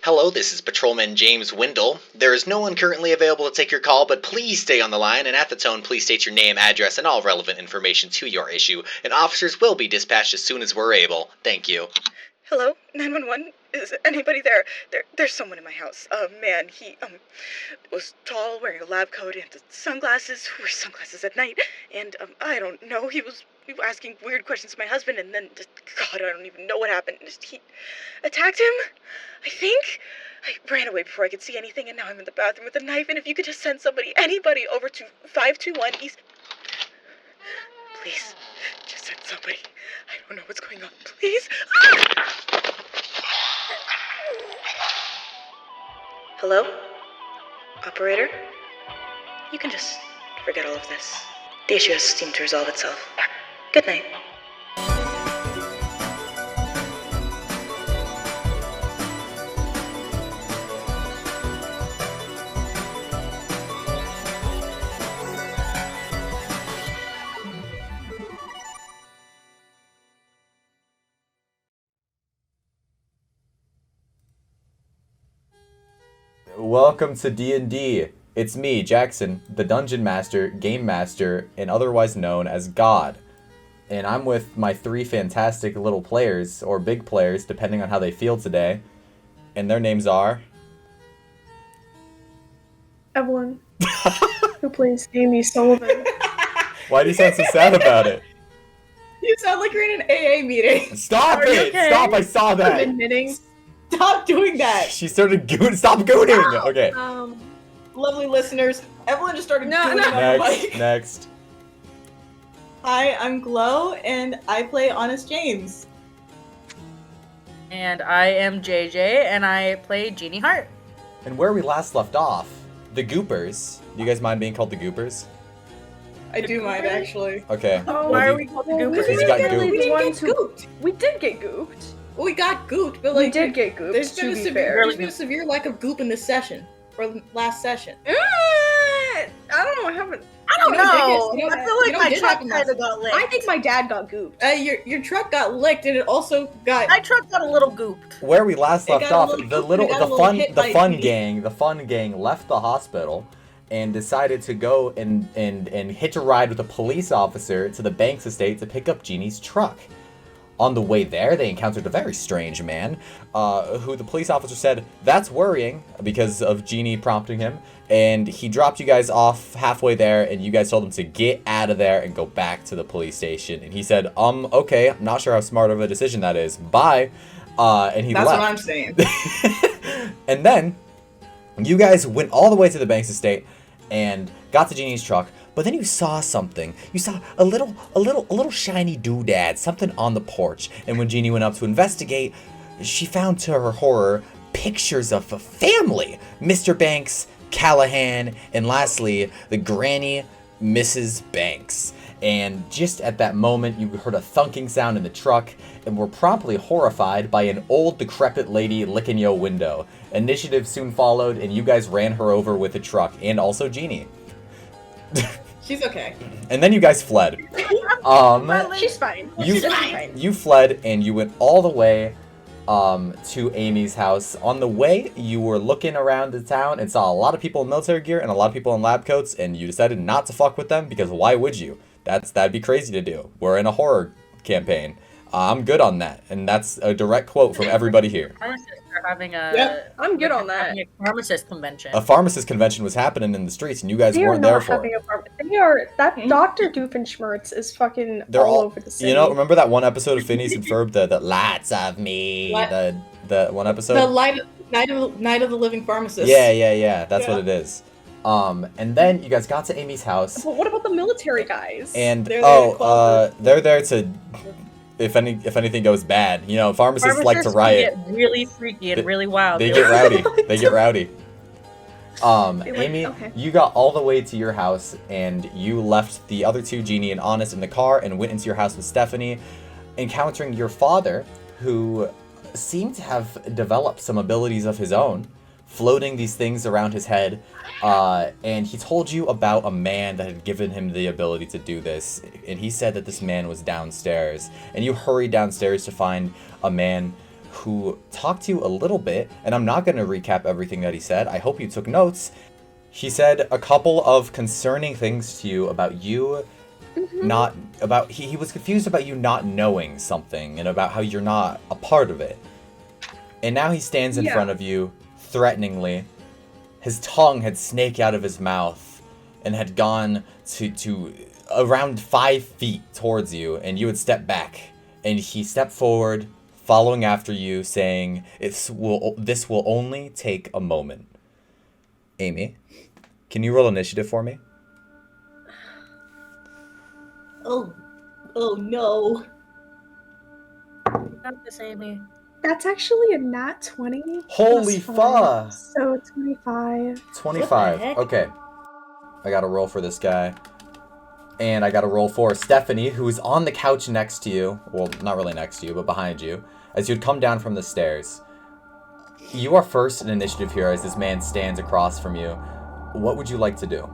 Hello, this is Patrolman James Windle. There is no one currently available to take your call, but please stay on the line, and at the tone, please state your name, address, and all relevant information to your issue, and officers will be dispatched as soon as we're able. Thank you. Hello? 911? Is anybody there? There's someone in my house. A man, he, was tall, wearing a lab coat and sunglasses, wears sunglasses at night, and, I don't know, he was asking weird questions to my husband, and then, God, I don't even know what happened. He attacked him, I think? I ran away before I could see anything, and now I'm in the bathroom with a knife, and if you could just send anybody over to 521 East... Please, just send somebody. I don't know what's going on, please. Hello? Operator? You can just forget all of this. The issue has seemed to resolve itself. Good night. Welcome to D&D. It's me, Jackson, the Dungeon Master, Game Master, and otherwise known as God. And I'm with my three fantastic little players, or big players, depending on how they feel today. And their names are... Evelyn, who plays Amy Sullivan. Why do you sound so sad about it? You sound like you're in an AA meeting. Stop it! Okay? Stop, I saw that! I'm admitting. Stop doing that. She started Stop gooning! Okay. Lovely listeners, Evelyn just started gooning on the mic. Next. Hi, I'm Glow, and I play Honest James. And I am JJ, and I play Jeannie Hart. And where we last left off, the Goopers. Do you guys mind being called the Goopers? I do mind, actually. Okay. Why are we called the Goopers? Because you got gooped. We didn't get gooped. We did get gooped. Well, we got gooped, but We like... did get gooped, There's to be fair. There's been a severe lack of goop in this session. Or last session. I don't know, I haven't... I don't know. You know, I feel like my did truck happen kind of got licked. I think my dad got gooped. Your truck got licked, and it also got... My truck got a little gooped. Where we last It left got a off, little hit by the fun gang left the hospital and decided to go and hitch a ride with a police officer to the Banks estate to pick up Jeannie's truck. On the way there, they encountered a very strange man, who the police officer said, "That's worrying," because of Jeannie prompting him, and he dropped you guys off halfway there, and you guys told him to get out of there and go back to the police station. And he said, okay, I'm not sure how smart of a decision that is. Bye. And he left. That's what I'm saying. And then, you guys went all the way to the Banks estate and got to Jeannie's truck. But then you saw something. You saw a little shiny doodad, something on the porch. And when Jeannie went up to investigate, she found to her horror pictures of a family. Mr. Banks, Callahan, and lastly, the granny, Mrs. Banks. And just at that moment, you heard a thunking sound in the truck and were promptly horrified by an old, decrepit lady licking your window. Initiative soon followed, and you guys ran her over with the truck, and also Jeannie. She's okay. And then you guys fled. She's fine. You fled, and you went all the way to Amy's house. On the way, you were looking around the town and saw a lot of people in military gear and a lot of people in lab coats, and you decided not to fuck with them because why would you? That'd be crazy to do. We're in a horror campaign. I'm good on that, and that's a direct quote from everybody here. Pharmacists are having a... Yep, I'm good on that. A pharmacist convention. A pharmacist convention was happening in the streets, and you guys weren't there for it. They are... That Dr. Doofenshmirtz is fucking all over the city. You know, remember that one episode of Phineas and Ferb, the Lights of Me? What? The one episode? The Night of the Living Pharmacist. Yeah. That's what it is. And then you guys got to Amy's house. But what about the military guys? And They're there to if anything goes bad. You know, pharmacists like to riot. Get really freaky and really wild. They get rowdy. They get rowdy. They Amy, okay. you got all the way to your house and you left the other two, Jeannie and Honest, in the car and went into your house with Stephanie, encountering your father, who seemed to have developed some abilities of his own, floating these things around his head, and he told you about a man that had given him the ability to do this, and he said that this man was downstairs, and you hurried downstairs to find a man who talked to you a little bit, and I'm not going to recap everything that he said. I hope you took notes. He said a couple of concerning things to you about you not about he was confused about you not knowing something and about how you're not a part of it. And now he stands in front of you threateningly. His tongue had snaked out of his mouth and had gone to around 5 feet towards you, and you had stepped back, and he stepped forward, following after you, saying, this will only take a moment. Amy, can you roll initiative for me? Oh no. Not this, Amy. That's actually a nat 20. Holy fuck! So 25. 25. Okay. I gotta roll for this guy. And I gotta roll for Stephanie, who is on the couch next to you. Well, not really next to you, but behind you. As you'd come down from the stairs. You are first in initiative here as this man stands across from you. What would you like to do?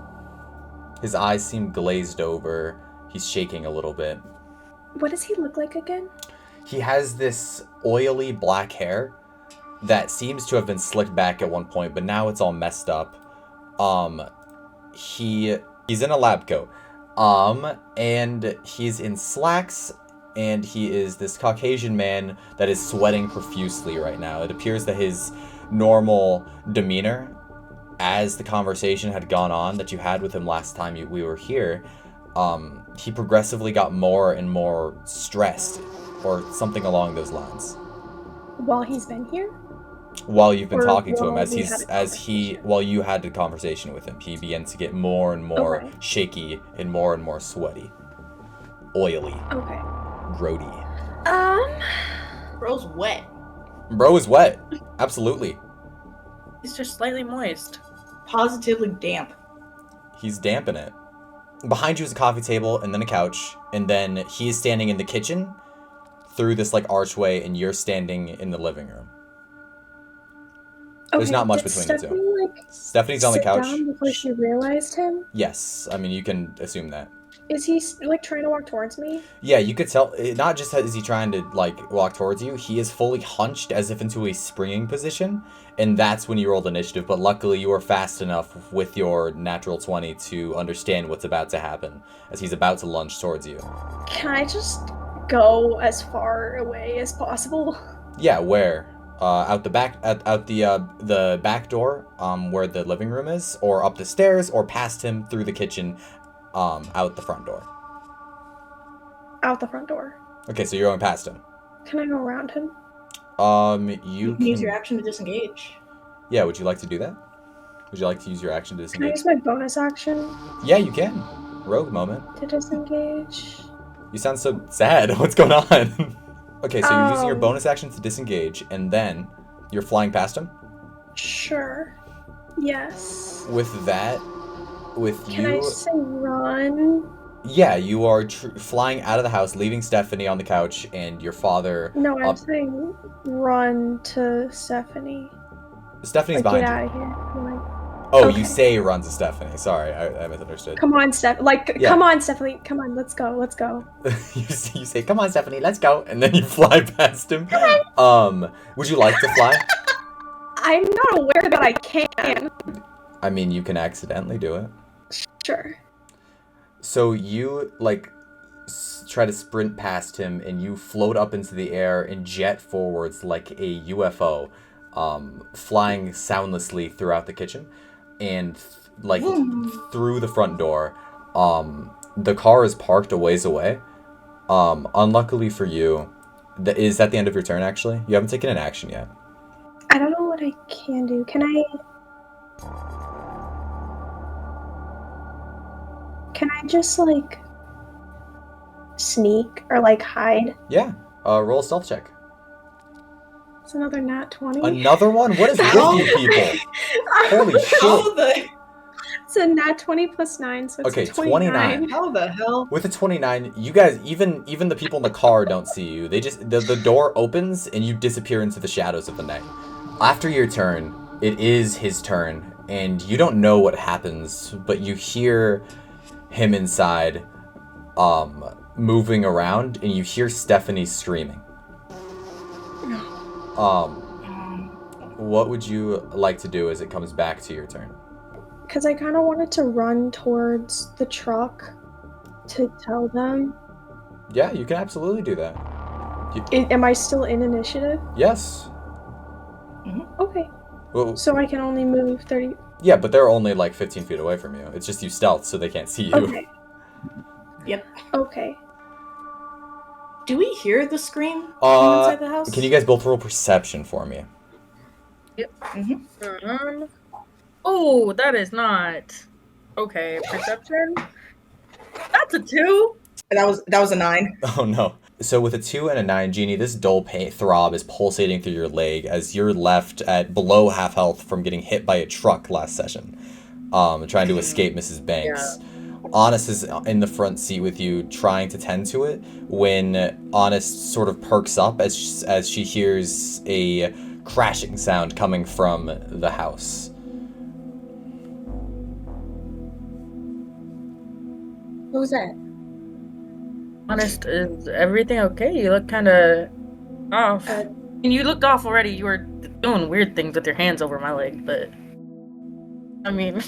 His eyes seem glazed over. He's shaking a little bit. What does he look like again? He has this oily black hair that seems to have been slicked back at one point, but now it's all messed up. He's in a lab coat. And he's in slacks, and he is this Caucasian man that is sweating profusely right now. It appears that his normal demeanor, as the conversation had gone on that you had with him last time we were here, he progressively got more and more stressed, or something along those lines. While he's been here? While you've been talking to him, while while you had the conversation with him, he began to get more and more shaky and more sweaty, oily, grody. Bro's wet. Bro is wet, absolutely. He's just slightly moist. Positively damp. He's damp in it. Behind you is a coffee table and then a couch, and then he's standing in the kitchen through this like archway, and you're standing in the living room. There's not much between the two. Stephanie's on the couch. Down before she realized him? Yes, I mean, you can assume that. Is he like trying to walk towards me? Yeah, you could tell. Not just is he trying to like walk towards you, he is fully hunched as if into a springing position, and that's when you rolled initiative. But luckily, you were fast enough with your natural 20 to understand what's about to happen as he's about to lunge towards you. Can I just go as far away as possible? Yeah, where? Out the back, out the back door, where the living room is, or up the stairs, or past him through the kitchen, out the front door. Out the front door. Okay, so you're going past him. Can I go around him? You can use your action to disengage. Yeah, would you like to do that? Would you like to use your action to disengage? Can I use my bonus action? Yeah, you can. Rogue moment. To disengage. You sound so sad. What's going on? Okay, so you're using your bonus action to disengage, and then you're flying past him? Sure. Yes. With that, Can I say run? Yeah, you are flying out of the house, leaving Stephanie on the couch, and your father... No, I'm saying run to Stephanie. Stephanie's like, behind get you. Out of here. Oh, okay. You say run to Stephanie. Sorry, I misunderstood. Come on, Come on, Stephanie. Come on, let's go. you say, come on, Stephanie, let's go. And then you fly past him. Would you like to fly? I'm not aware that I can. I mean, you can accidentally do it. Sure. So you, try to sprint past him, and you float up into the air and jet forwards like a UFO, flying soundlessly throughout the kitchen. And through the front door. The car is parked a ways away. Unluckily for you, is that the end of your turn? Actually, you haven't taken an action yet. I don't know what I can do. Can I just sneak or hide? Yeah. Roll a stealth check. It's another nat 20. Another one? What is with you people? Holy shit. It's a nat 20 plus 9, so it's 29. How the hell? With a 29, you guys, even the people in the car don't see you. They just, the door opens and you disappear into the shadows of the night. After your turn, it is his turn, and you don't know what happens, but you hear him inside, moving around, and you hear Stephanie screaming. What would you like to do as it comes back to your turn? Because I kind of wanted to run towards the truck to tell them. Yeah, you can absolutely do that. Am I still in initiative? Yes. Okay. Well, So I can only move 30. yeah, but they're only like 15 feet away from you. It's just you stealth, so they can't see you. Okay. Yep. Okay. Do we hear the scream from inside the house? Can you guys both roll perception for me? Oh, that is not okay. Perception. That's a 2. That was a 9. Oh no. So with a 2 and a 9, Jeannie, this dull pain throb is pulsating through your leg as you're left at below half health from getting hit by a truck last session, trying to escape Mrs. Banks. Yeah. Honest is in the front seat with you, trying to tend to it, when Honest sort of perks up as she hears a crashing sound coming from the house. What was that? Honest, is everything okay? You look kind of off. And you looked off already. You were doing weird things with your hands over my leg, but I mean.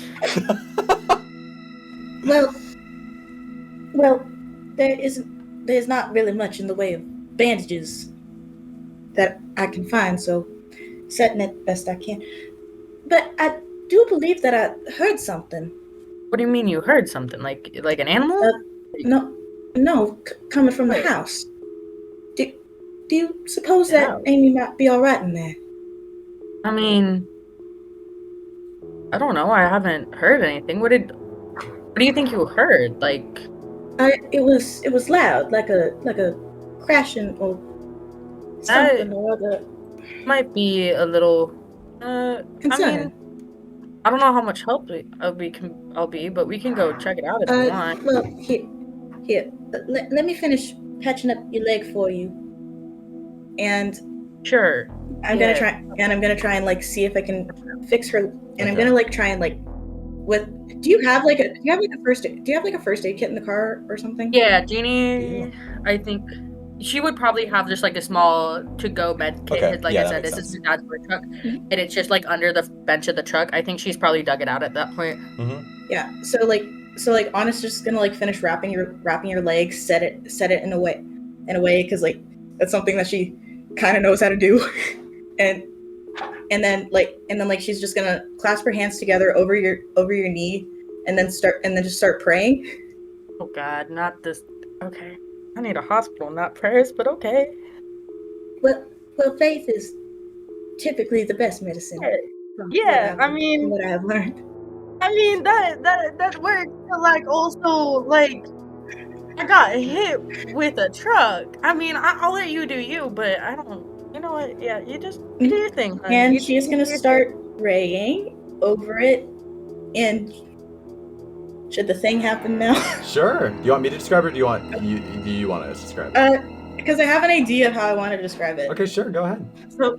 Well, there's not really much in the way of bandages that I can find, so setting it best I can. But I do believe that I heard something. What do you mean you heard something? Like an animal? No, coming from the house. Do you suppose that Amy might be all right in there? I mean, I don't know. I haven't heard anything. What do you think you heard? Like, it was loud, like a crashing or something or other. Might be a little concerning. I mean, I don't know how much help I'll be, but we can go check it out if you want. Well, here. Let me finish patching up your leg for you. And sure. I'm gonna try and like see if I can fix her. And I'm gonna like try and like. Do you have like a first aid kit in the car or something? Yeah, Jeannie. I think she would probably have just like a small to-go med kit. Okay. Like I said, this is dad's work truck, and it's just like under the bench of the truck. I think she's probably dug it out at that point. Yeah. So Honest is just gonna like finish wrapping your leg, set it in a way, because like that's something that she kind of knows how to do, and then she's just gonna clasp her hands together over your knee, and then just start praying. Oh God, not this. Okay, I need a hospital, not prayers, but okay. Well, faith is typically the best medicine. Yeah, I mean, what I have learned. I mean that works. Like also like I got hit with a truck. I mean, I'll let you do you, but I don't. You know what? Yeah, you just do your thing, honey. And she's gonna start praying over it. And should the thing happen now? Sure. Do you want me to describe it, or do you want to describe it? Because I have an idea of how I want to describe it. Okay, sure. Go ahead. So,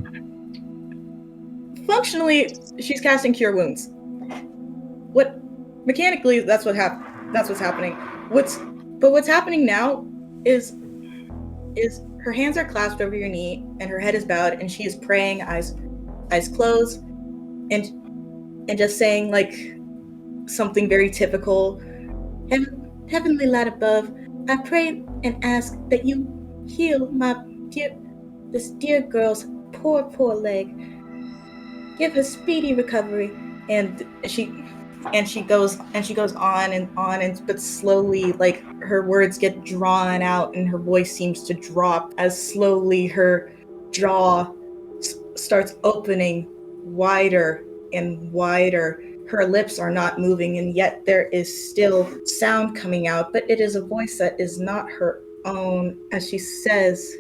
functionally, she's casting Cure Wounds. Mechanically, that's what's happening. What's happening now is her hands are clasped over your knee and her head is bowed and she is praying, eyes closed, and just saying like something very typical. Heavenly Lad above, I pray and ask that you heal this dear girl's poor leg. Give her speedy recovery. And she goes on and on, but slowly, like, her words get drawn out and her voice seems to drop as slowly her jaw starts opening wider and wider. Her lips are not moving, and yet there is still sound coming out, but it is a voice that is not her own, as she says,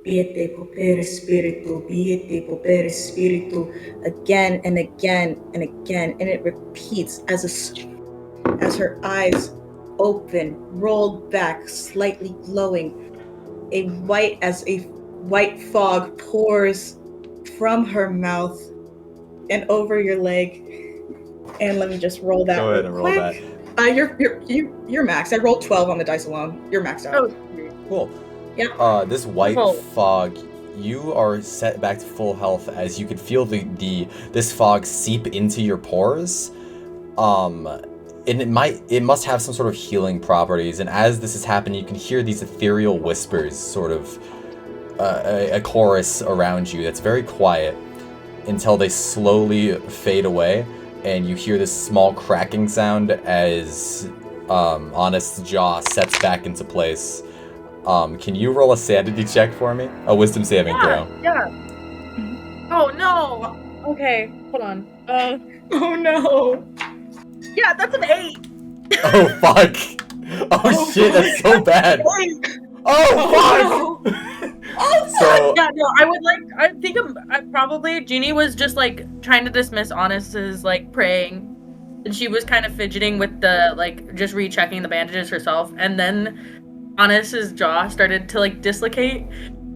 Viete potere spiritu, viete potere spiritu, again and again and again, and it repeats as her eyes open, rolled back, slightly glowing. A white fog pours from her mouth and over your leg. And let me just roll that. Go ahead and roll that. You're maxed. I rolled 12 on the dice alone. You're maxed out. Oh, cool. Yeah. This white fog you are set back to full health as you can feel this fog seep into your pores. And it must have some sort of healing properties. And as this is happening, you can hear these ethereal whispers, sort of a chorus around you that's very quiet until they slowly fade away, and you hear this small cracking sound as Honest's jaw sets back into place. Can you roll a sanity check for me? A wisdom saving throw. Yeah. Oh no. Okay, hold on. Oh no. Yeah, that's an 8. Oh fuck! Oh shit, that's so bad. Oh fuck! So yeah, no, I think I probably Jeannie was just like trying to dismiss Honest's like praying, and she was kind of fidgeting with the like just rechecking the bandages herself, and then Honest's jaw started to like dislocate,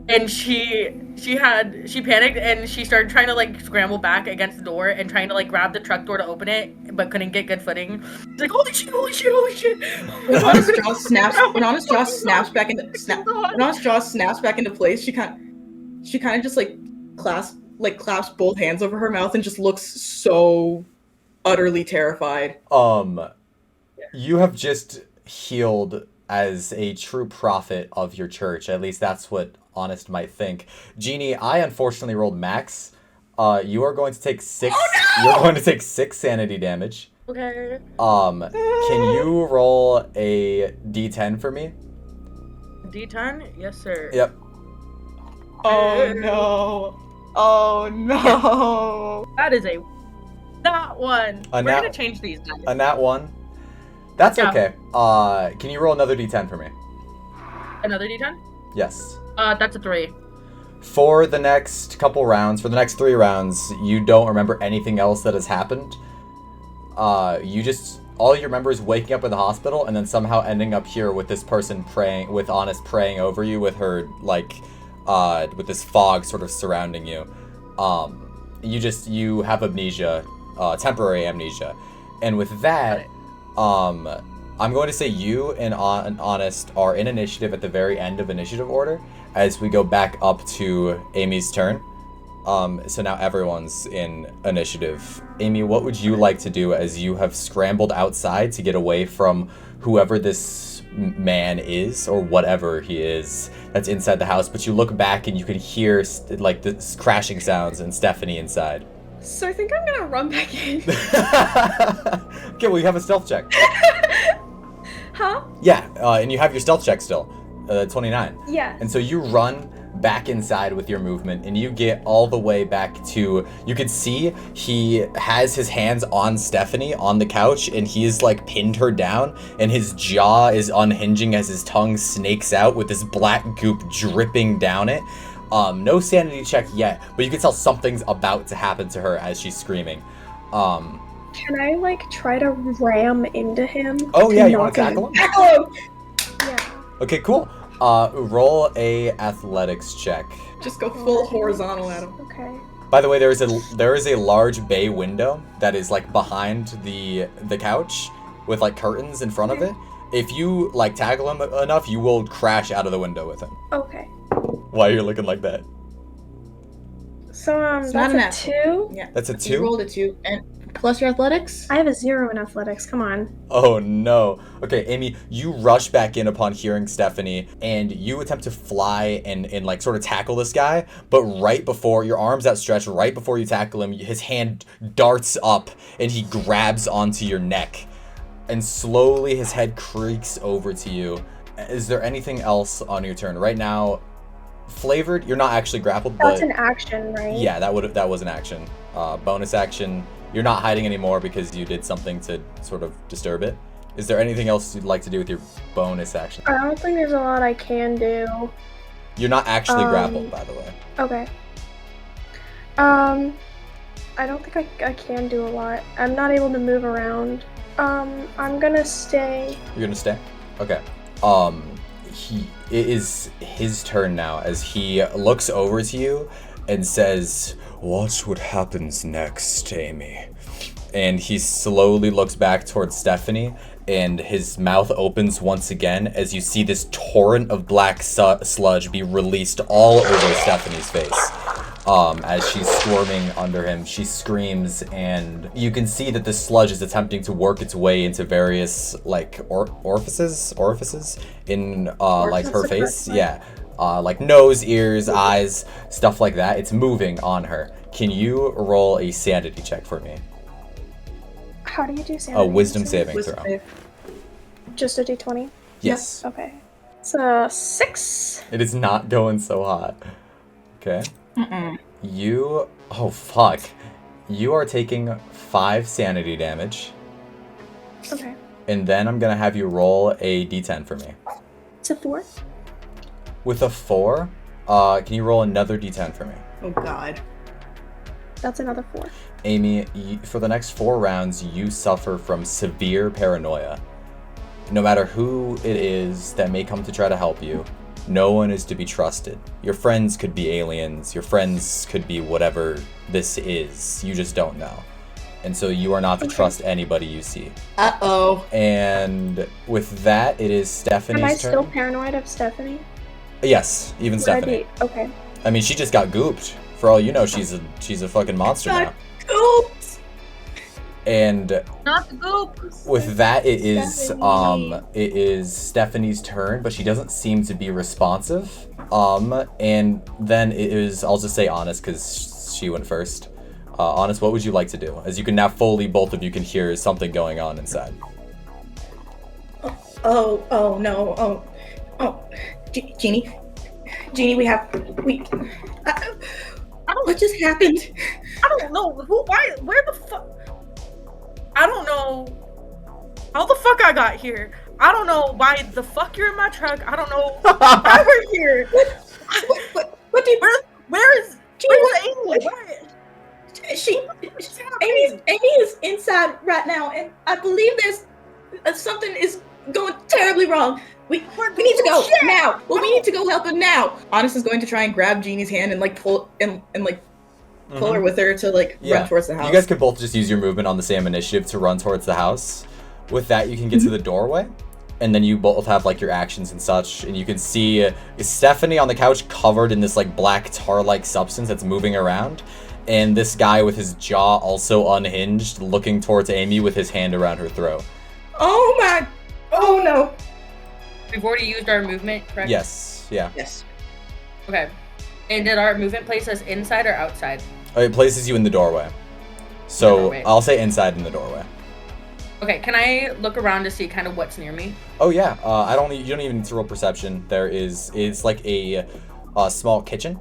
and she panicked and she started trying to like scramble back against the door and trying to like grab the truck door to open it, but couldn't get good footing. She's like, holy shit. When Honest's jaw snaps back into place, she kind of just like clasps both hands over her mouth and just looks so utterly terrified. You have just healed as a true prophet of your church. At least that's what Honest might think. Jeannie, I unfortunately rolled max. You are going to take 6. Oh, no! You're going to take 6 sanity damage. Okay. Can you roll a D10 for me? D10? Yes, sir. Yep. Oh no. That is a nat 1. We're gonna change these guys. A nat 1? That's Yeah. okay. Can you roll another D10 for me? Another D10? Yes. That's a 3. For the next couple rounds, for the next 3 rounds, you don't remember anything else that has happened. All you remember is waking up in the hospital and then somehow ending up here with this person praying, with Honest praying over you with her, like, with this fog sort of surrounding you. You have amnesia, temporary amnesia. And with that, I'm going to say you and Honest are in initiative at the very end of initiative order as we go back up to Amy's turn. So now everyone's in initiative. Amy, what would you like to do as you have scrambled outside to get away from whoever this man is or whatever he is that's inside the house, but you look back and you can hear like the crashing sounds and Stephanie inside. So I think I'm gonna run back in. Okay, well you have a stealth check. Huh? Yeah, and you have your stealth check still, 29. Yeah. And so you run back inside with your movement, and you get all the way back to, you can see he has his hands on Stephanie on the couch, and he is like pinned her down, and his jaw is unhinging as his tongue snakes out with this black goop dripping down it. No sanity check yet, but you can tell something's about to happen to her as she's screaming. Can I like try to ram into him? Oh yeah, you want to tackle him? Tackle him! Yeah. Okay, cool. Roll a athletics check. Just go full horizontal at him. Okay. By the way, there is a large bay window that is like behind the couch with like curtains in front of it. If you like tackle him enough, you will crash out of the window with him. Okay. Why are you looking like that? So It's that's not a an 2. Yeah. That's a You 2? rolled a 2, and plus your athletics? I have a 0 in athletics. Come on. Oh no. Okay, Amy, you rush back in upon hearing Stephanie, and you attempt to fly and like sort of tackle this guy, but right before, your arms outstretched, right before you tackle him, his hand darts up and he grabs onto your neck. And slowly his head creaks over to you. Is there anything else on your turn? Right now, Flavored, you're not actually grappled, That's but an action, right? yeah, that was an action. Bonus action, you're not hiding anymore because you did something to sort of disturb it. Is there anything else you'd like to do with your bonus action? I don't think there's a lot I can do. You're not actually grappled, by the way. Okay. I don't think I can do a lot. I'm not able to move around. I'm gonna stay. You're gonna stay? Okay. It is his turn now as he looks over to you and says, "Watch what happens next, Amy." and he slowly looks back towards Stephanie, and his mouth opens once again as you see this torrent of black sludge be released all over Stephanie's face. As she's squirming under him, she screams, and you can see that the sludge is attempting to work its way into various, like, orifices in, like, her face. Yeah. Like nose, ears, eyes, stuff like that. It's moving on her. Can you roll a sanity check for me? How do you do sanity? A wisdom saving throw. Just a d20? Yes. Okay. It's a 6. It is not going so hot. Okay. Oh fuck. You are taking 5 sanity damage. Okay. And then I'm gonna have you roll a d10 for me. It's a 4. With a 4, can you roll another d10 for me? Oh god. That's another 4. Amy, for the next 4 rounds, you suffer from severe paranoia. No matter who it is that may come to try to help you, no one is to be trusted. Your friends could be aliens, your friends could be whatever this is. You just don't know. And so you are not to trust anybody you see. Uh-oh. And with that, it is Stephanie's turn. Am I still paranoid of Stephanie? Yes, even Stephanie. Okay. I mean, she just got gooped. For all you know, she's a fucking monster now. Gooped. And Not the goop. with that, it is Stephanie's turn, but she doesn't seem to be responsive. And then it is, I'll just say Honest because she went first. Honest, what would you like to do? As you can now fully, both of you can hear something going on inside. Oh no. Jeannie, what just happened? I don't know. Why? Where the fuck? I don't know how the fuck I got here. I don't know why the fuck you're in my truck. I don't know why we're here. What do you... Where's Amy? Amy is inside right now, and I believe there's something is going terribly wrong. We need to go now. Well, we need to go help him now. Honest is going to try and grab Jeannie's hand and like pull her with her to run towards the house. You guys could both just use your movement on the same initiative to run towards the house. With that, you can get to the doorway, and then you both have like your actions and such, and you can see Stephanie on the couch covered in this like black tar-like substance that's moving around, and this guy with his jaw also unhinged, looking towards Amy with his hand around her throat. Oh no. We've already used our movement, correct? Yes. Yeah. Yes. Okay. And did our movement place us inside or outside? It places you in the doorway. So I'll say inside in the doorway. Okay, can I look around to see kind of what's near me? Oh yeah, you don't even need to roll perception. It's like a small kitchen,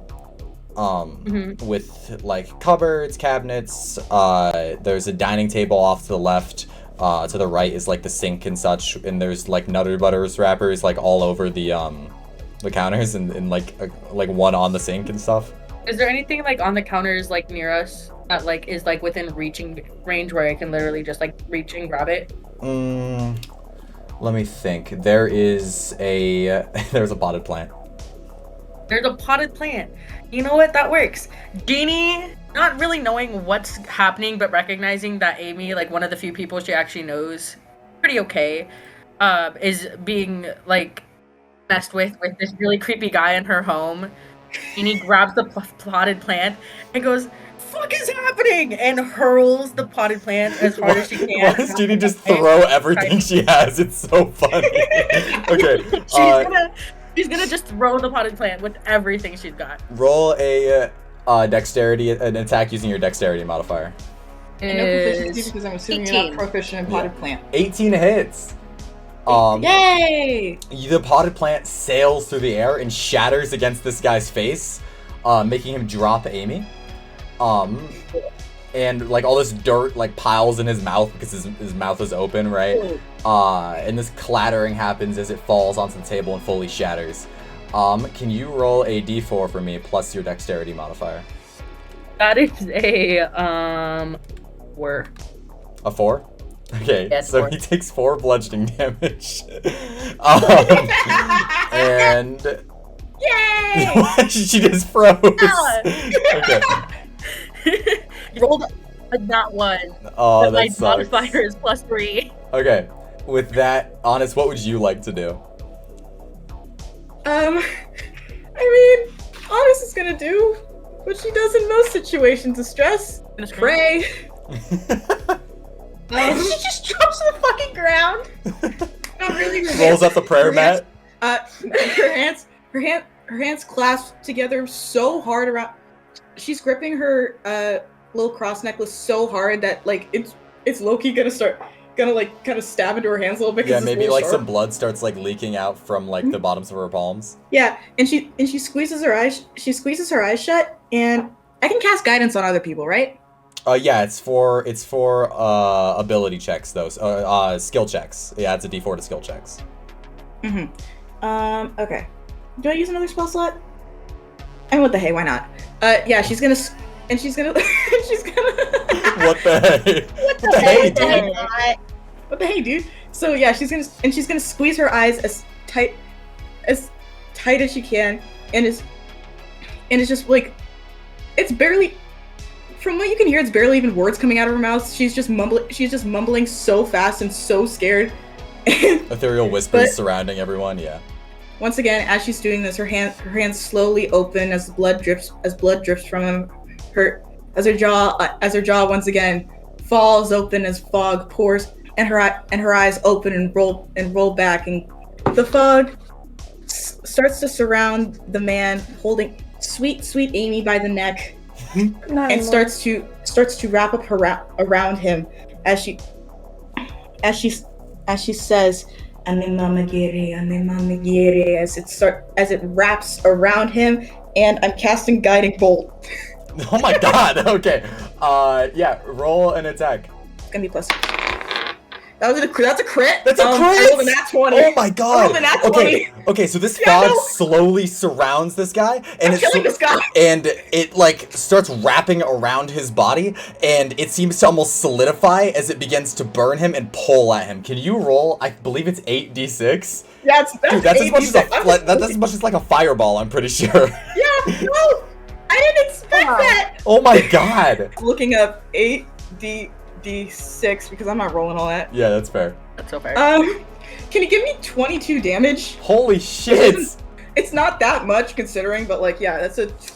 with like cupboards, cabinets. There's a dining table off to the left. To the right is like the sink and such, and there's like Nutter Butters wrappers like all over the counters and like one on the sink and stuff. Is there anything like on the counters like near us that like is like within reaching range where I can literally just like reach and grab it? Let me think. There's a potted plant. There's a potted plant. You know what? That works. Jeannie, not really knowing what's happening, but recognizing that Amy, like one of the few people she actually knows pretty okay, is being like messed with this really creepy guy in her home. Jeannie grabs the potted plant and goes, "Fuck is happening?" and hurls the potted plant as hard as she can. Why does Jeannie just throw everything she has? It's so funny. Okay. She's gonna just throw the potted plant with everything she's got. Roll a dexterity, an attack using your dexterity modifier. And no proficiency because I'm assuming 18. You're not proficient in potted plant. 18 hits. Yay! The potted plant sails through the air and shatters against this guy's face, making him drop Amy. And like all this dirt like piles in his mouth because his mouth is open, right? And this clattering happens as it falls onto the table and fully shatters. Can you roll a d4 for me plus your dexterity modifier? That is a 4. A 4? Okay, yeah, so 4. he takes 4 bludgeoning damage. And yay! She just froze. Okay. Rolled a nat 1. Oh, But my that sucks. modifier is +3. Okay, with that, Honest, what would you like to do? I mean, Honest is gonna do what she does in most situations of stress. Pray. She just drops to the fucking ground. Not really. Rolls up the prayer mat. Her hands clasped together so hard around. She's gripping her little cross necklace so hard that like it's low-key gonna like kind of stab into her hands a little bit. Yeah, maybe like some blood starts like leaking out from like the bottoms of her palms. Yeah, and she squeezes her eyes. She squeezes her eyes shut, and I can cast guidance on other people, right? Yeah, it's for ability checks though. Skill checks. Yeah, it's a D4 to skill checks. Okay. Do I use another spell slot? I mean, what the hey? Why not? Yeah, she's gonna. What the hey? What the hey, dude? What the hey, dude? So yeah, she's gonna squeeze her eyes as tight as she can, and it's just like, it's barely. From what you can hear, it's barely even words coming out of her mouth. She's just mumbling so fast and so scared. Ethereal whispers surrounding everyone. Yeah. Once again, as she's doing this, her hands slowly open as blood drips from her her jaw once again falls open as fog pours, and her eyes open and roll back, and the fog starts to surround the man holding sweet Amy by the neck, and starts to wrap up around him as she says, as it wraps around him, and I'm casting Guiding Bolt. Oh my god. Okay. Yeah. Roll an attack. It's gonna be plus. That's a crit. That's a crit. I rolled a nat 20. Oh my god. I rolled a nat 20. Okay. So this fog slowly surrounds this guy, and I'm killing this guy. And it like starts wrapping around his body, and it seems to almost solidify as it begins to burn him and pull at him. Can you roll? I believe it's 8d6. Yeah, that's as much as that's as much as like a fireball. I'm pretty sure. Yeah. No, I didn't expect that. Oh my god. I'm looking up 8d6 because I'm not rolling all that. Yeah, that's fair. That's so fair. Can you give me 22 damage? Holy shit. It's not that much considering, but like, yeah,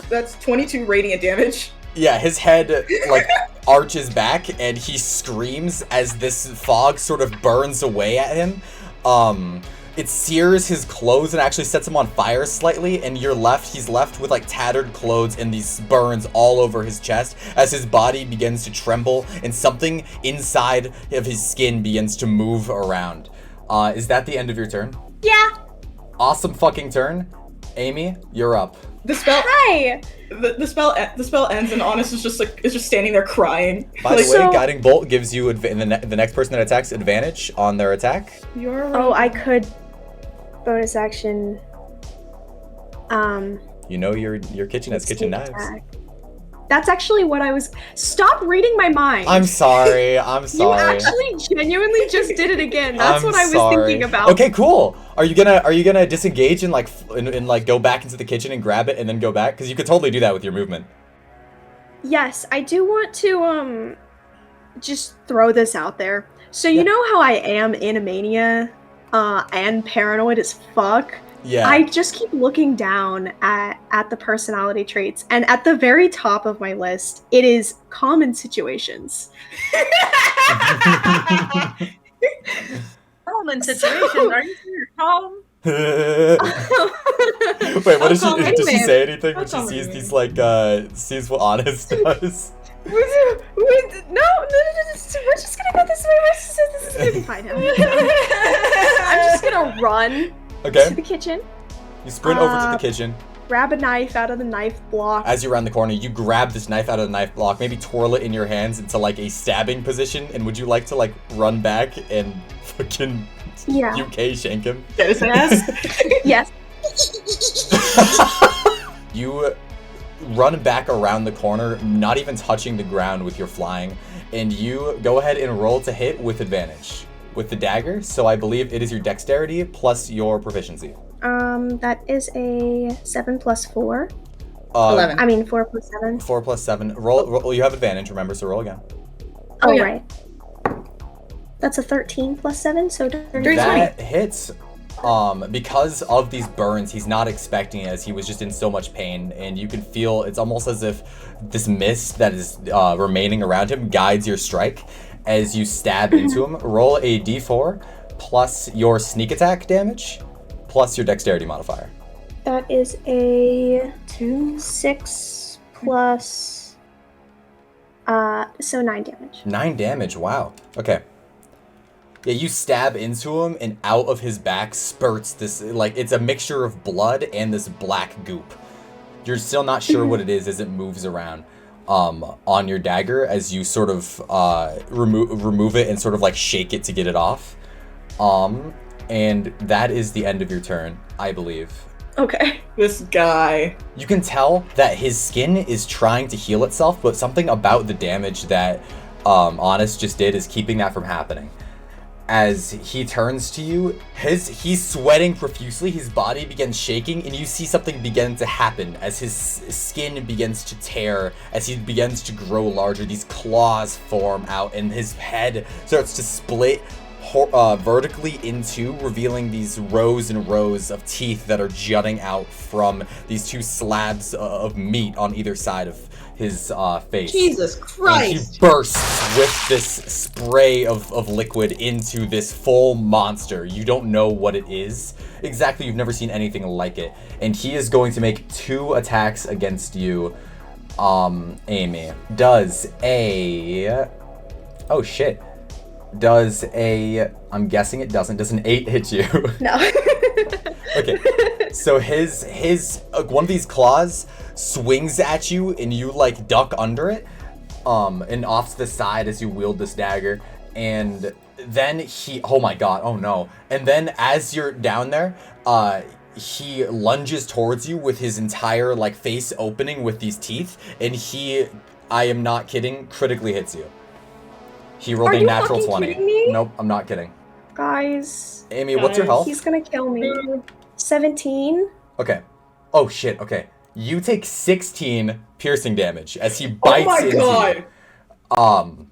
that's 22 radiant damage. Yeah, his head like arches back and he screams as this fog sort of burns away at him. It sears his clothes and actually sets him on fire slightly, and he's left with like tattered clothes and these burns all over his chest as his body begins to tremble and something inside of his skin begins to move around. Is that the end of your turn? Yeah. Awesome fucking turn. Amy, you're up. The spell. Hi. The spell ends, and Honest is just standing there crying. By the way, Guiding Bolt gives you the next person that attacks advantage on their attack. You're right. Oh, I could bonus action. You know your kitchen has kitchen knives. Attack. That's actually what I was. Stop reading my mind. I'm sorry. You actually genuinely just did it again. That's what I was thinking about. Okay, cool. Are you gonna disengage and like go back into the kitchen and grab it and then go back? Because you could totally do that with your movement. Yes, I do want to just throw this out there. So you know how I am Animania and paranoid as fuck? Yeah. I just keep looking down at the personality traits, and at the very top of my list, it is common situations. Common situations, are you sure you're calm? Wait, what does she say anything when she How sees common these sees what Honest does? No, we're just gonna go this way. This is gonna be fine. I'm just gonna run Okay. to the kitchen. You sprint over to the kitchen. Grab a knife out of the knife block. As you're around the corner, you grab this knife out of the knife block, maybe twirl it in your hands into like a stabbing position, and would you like to like run back and fucking UK shank him? Get his ass. Yes. You run back around the corner, not even touching the ground with your flying, and you go ahead and roll to hit with advantage with the dagger. So I believe it is your dexterity plus your proficiency. That is a 7 plus 4. 11. I mean 4 plus 7. 4 plus 7. Roll. You have advantage, remember, so roll again. Oh, yeah. right. That's a 13 plus 7, so 30. That hits. Because of these burns, he's not expecting it, as he was just in so much pain, and you can feel it's almost as if this mist that is remaining around him guides your strike as you stab into him. Roll a d4 plus your sneak attack damage plus your dexterity modifier. That is a 6 plus, so 9 damage. 9 damage, wow. Okay. Yeah, you stab into him, and out of his back spurts this, like, it's a mixture of blood and this black goop. You're still not sure what it is as it moves around on your dagger as you sort of remove it and sort of, like, shake it to get it off. And that is the end of your turn, I believe. Okay. This guy. You can tell that his skin is trying to heal itself, but something about the damage that Honest just did is keeping that from happening. As he turns to you, he's sweating profusely, his body begins shaking, and you see something begin to happen as his skin begins to tear, as he begins to grow larger. These claws form out, and his head starts to split vertically in two, revealing these rows and rows of teeth that are jutting out from these two slabs of meat on either side of his face. Jesus Christ! And he bursts with this spray of liquid into this full monster. You don't know what it is. Exactly, you've never seen anything like it. And he is going to make 2 attacks against you, Amy. Does a... Oh, shit. Does a... I'm guessing it doesn't. Does an 8 hit you? No. Okay. So his one of these claws swings at you, and you, like, duck under it, and off to the side as you wield this dagger, and then he... Oh my god, oh no. And then as you're down there, he lunges towards you with his entire, like, face opening with these teeth, and he, I am not kidding, critically hits you. He rolled Are a you natural fucking 20. kidding me? Nope, I'm not kidding. Guys, Amy, what's your health? he's gonna kill me. 17. Okay. Oh shit, okay. You take 16 piercing damage as he bites into you.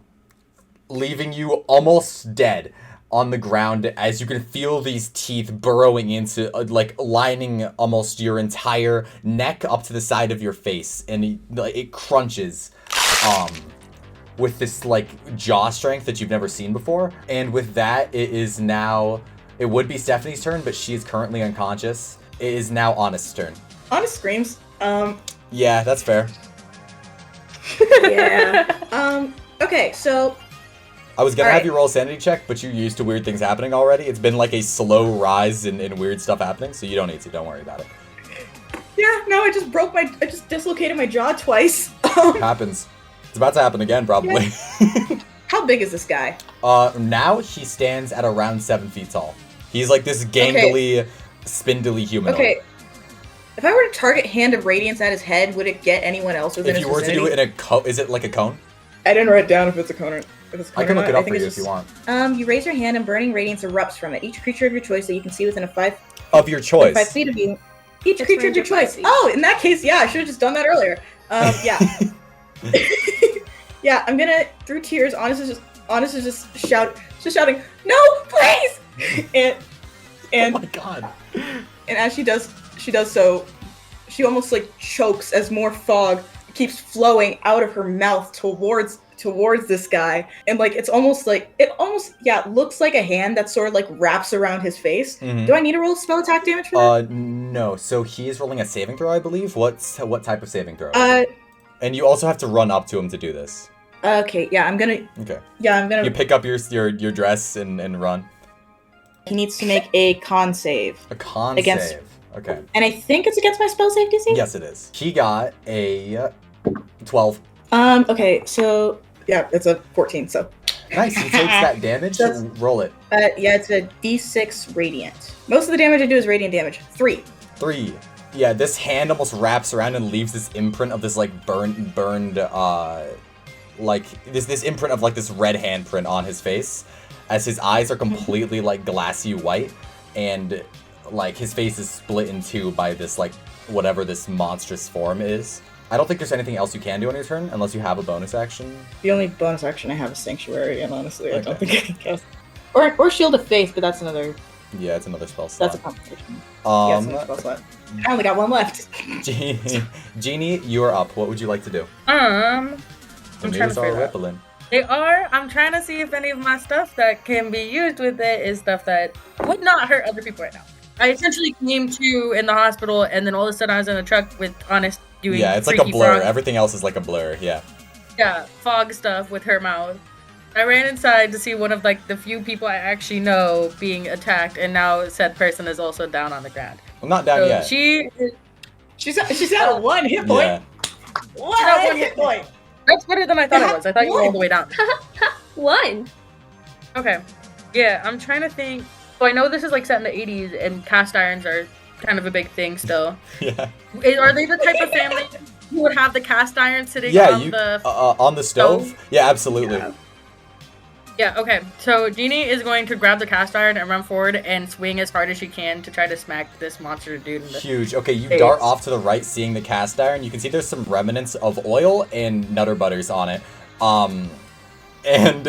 Leaving you almost dead on the ground as you can feel these teeth burrowing into, like, lining almost your entire neck up to the side of your face, and it crunches, with this, like, jaw strength that you've never seen before. And with that, it would be Stephanie's turn, but she is currently unconscious. It is now Honest's turn. Honest screams. Yeah, that's fair. Yeah. Okay, so... I was gonna All have right. you roll a sanity check, but you're used to weird things happening already. It's been like a slow rise in weird stuff happening, so you don't need to. Don't worry about it. Yeah, no, I just dislocated my jaw twice. Happens. It's about to happen again, probably. How big is this guy? Now he stands at around 7 feet tall. He's like this gangly, spindly humanoid. Okay. If I were to target Hand of Radiance at his head, would it get anyone else within If his you were to vicinity? do it in a cone, is it like a cone? I didn't write down if it's a cone or if it's a cone I can or look it not. up for think you it's if you want. You raise your hand and burning radiance erupts from it. Each creature of your choice that you can see within 5 Of your choice. 5 feet of you. Each It's creature of range your of 5 choice. feet. Oh, in that case, yeah, I should have just done that earlier. Yeah. Yeah, I'm gonna, through tears, Honest is just shouting, "No, please!" and Oh my god. and as she does so, she almost like chokes as more fog keeps flowing out of her mouth towards this guy, and like it almost looks like a hand that sort of like wraps around his face. Mhm. Do I need to roll spell attack damage for that? No. So he is rolling a saving throw, I believe. What type of saving throw? Uh, And you also have to run up to him to do this. Okay, yeah, I'm gonna. Okay. Yeah, I'm gonna. You pick up your dress and run. He needs to make a con save, A con Against- save. Okay. and I think it's against my spell save DC. Yes, it is. He got a 12. Okay, so yeah, it's a 14. So. Nice. He takes that damage. That's- Roll it. Yeah, it's a D6 radiant. Most of the damage I do is radiant damage. 3. 3. Yeah, this hand almost wraps around and leaves this imprint of this like burned like this imprint of like this red handprint on his face, as his eyes are completely like glassy white, and like his face is split in two by this like whatever this monstrous form is. I don't think there's anything else you can do on your turn unless you have a bonus action. The only bonus action I have is Sanctuary, and honestly, I don't Okay. think I can cast. Or Shield of Faith, but that's another. Yeah, it's another spell slot. That's a competition. Yeah, it's another spell slot. I only got one left. Jeannie, you are up. What would you like to do? I'm The trying to mirrors are figure it out. rippling. They are. I'm trying to see if any of my stuff that can be used with it is stuff that would not hurt other people right now. I essentially came to in the hospital, and then all of a sudden I was in a truck with Honest doing. Yeah, it's like a freaky blur. frog. Everything else is like a blur. Yeah. Yeah, fog stuff with her mouth. I ran inside to see one of like the few people I actually know being attacked, and now said person is also down on the ground. I'm not down So yet. She's at 1 hit point. Yeah. One hit point. That's better than I thought it was. I thought you were all the way down. 1. Okay. Yeah, I'm trying to think. So I know this is like set in the 80s, and cast irons are kind of a big thing still. Yeah. Are they the type of family who would have the cast iron sitting Yeah, on the stove? stove? Yeah, absolutely. Yeah, okay. So Jeannie is going to grab the cast iron and run forward and swing as hard as she can to try to smack this monster dude in the Huge. Okay, you face. dart off to the right, seeing the cast iron. You can see there's some remnants of oil and Nutter Butters on it. And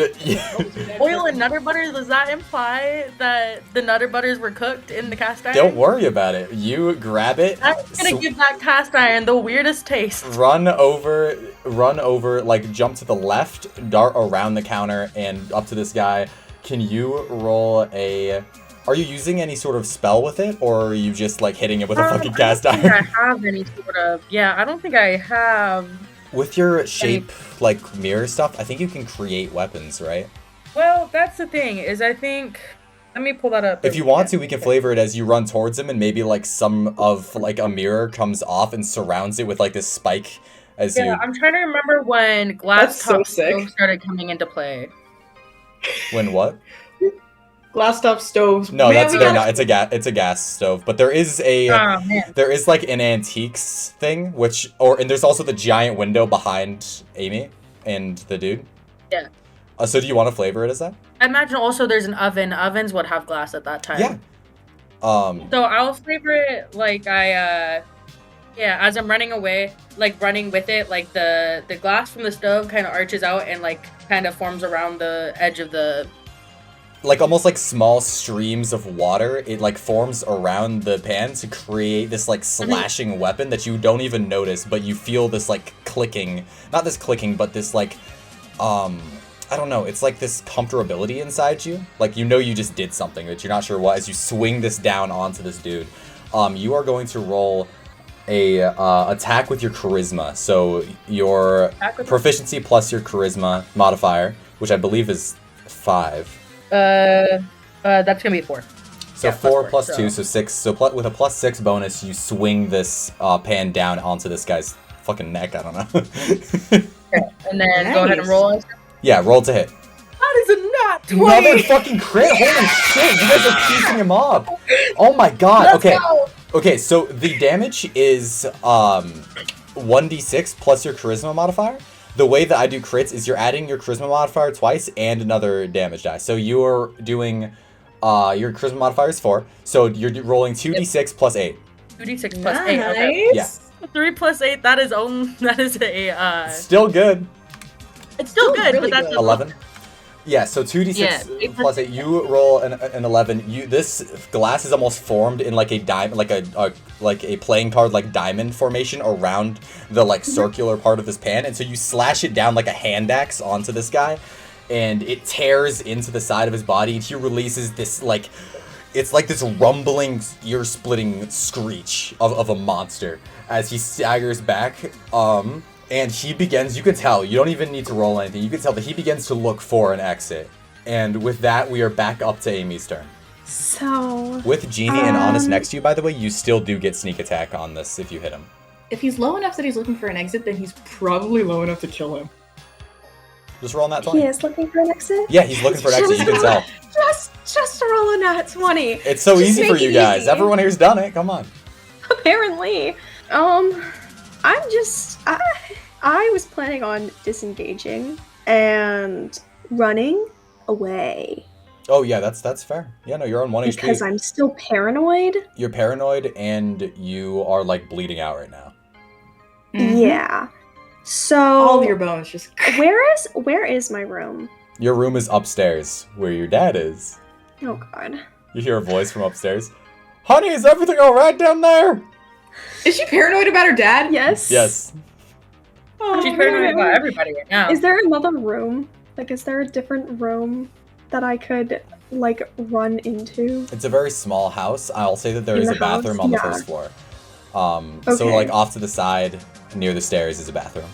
Oil and Nutter Butters, does that imply that the Nutter Butters were cooked in the cast iron? don't worry about it. You grab it, I'm gonna give that cast iron the weirdest taste. run over, like jump to the left, dart around the counter and up to this guy. Can you roll a... Are you using any sort of spell with it, or are you just like hitting it with a fucking cast I don't iron? think I have any sort of... Yeah, I don't think I have... With your shape, like mirror stuff, I think you can create weapons, right? Well, that's the thing, is I think... Let me pull that up. If you want to, we can flavor it as you run towards him, and maybe like some of like a mirror comes off and surrounds it with like this spike as Yeah, you... I'm trying to remember when glass That's so top sick. stove started coming into play. When what? Glass top stoves. No, Man, that's we they're got- not. It's a gas stove, but there is a Oh, man. there is like an antiques thing, and there's also the giant window behind Amy and the dude. Yeah. So do you want to flavor it as that? I imagine also there's an oven. Ovens would have glass at that time. Yeah. So I'll flavor it like as I'm running away, like running with it, like the glass from the stove kind of arches out and like kind of forms around the edge of the... Like almost like small streams of water, it like forms around the pan to create this like slashing weapon that you don't even notice, but you feel this like clicking, not this clicking, but this like, I don't know, it's like this comfortability inside you. Like you know you just did something, but you're not sure what, as you swing this down onto this dude. You are going to roll a attack with your charisma. So your proficiency plus your charisma modifier, which I believe is 5. That's gonna be a 4. So Yeah, 4 plus plus four, 2, so 6. So with a plus 6 bonus, you swing this pan down onto this guy's fucking neck. I don't know. And then go ahead and Nice. roll. Yeah, roll to hit. That is a nut! Another fucking crit! Holy shit! You guys are piecing him up. Oh my god. Okay. Okay. So the damage is 1d6 plus your charisma modifier. The way that I do crits is you're adding your charisma modifier twice and another damage die. So you're doing your charisma modifier is 4. So you're rolling 2d6 plus 8. 2d6 plus 8. Okay. Yeah. 3 plus 8. That is a. Still good. It's still good, really but that's good. 11. Yeah, so 2d6 Yeah, 8 plus 8. You roll an 11. This glass is almost formed in like a diamond, like a playing card like diamond formation around the like circular part of this pan, and so you slash it down like a hand axe onto this guy, and it tears into the side of his body, and he releases this like, it's like this rumbling, ear-splitting screech of a monster as he staggers back. And he begins, you can tell, you don't even need to roll anything, you can tell that he begins to look for an exit. And with that, we are back up to Amy's turn. So, With Jeannie and Honest next to you, by the way, you still do get sneak attack on this if you hit him. If he's low enough that he's looking for an exit, then he's probably low enough to kill him. Just roll on that 20. he is looking for an exit? Yeah, he's looking for an exit, you can tell. Just roll a nat 20. It's so Just easy for make you it guys. easy. Everyone here's done it, come on. Apparently. I was planning on disengaging and running away. Oh yeah, that's fair. Yeah, no, you're on 1 Because HP. I'm still paranoid. You're paranoid and you are like bleeding out right now. Mhm. Yeah. So All of your bones just. where is my room? Your room is upstairs, where your dad is. Oh god. You hear a voice from upstairs. Honey, is everything alright down there? Is she paranoid about her dad? Yes. Yes. Oh, She's paranoid about everybody right now. Is there another room? Like, is there a different room that I could, like, run into? It's a very small house. I'll say that there In is the a bathroom house? on the Yeah. first floor. So, Okay. like, off to the side, near the stairs, is a bathroom.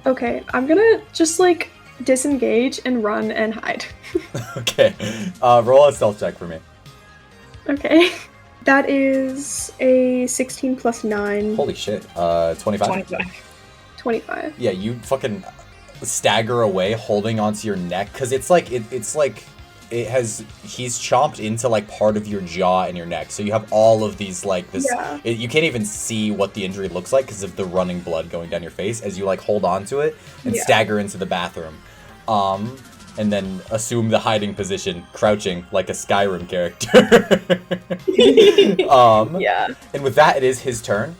Okay, I'm gonna just, like, disengage and run and hide. Okay. Roll a stealth check for me. Okay. That is a 16 plus 9. Holy shit. 25? 25. 25. Yeah, you fucking stagger away holding onto your neck, because it's like, he's chomped into, like, part of your jaw and your neck, so you have all of these, like, this, Yeah. you can't even see what the injury looks like because of the running blood going down your face as you, like, hold on to it and Yeah. stagger into the bathroom. And then assume the hiding position, crouching like a Skyrim character. Yeah. And with that, it is his turn.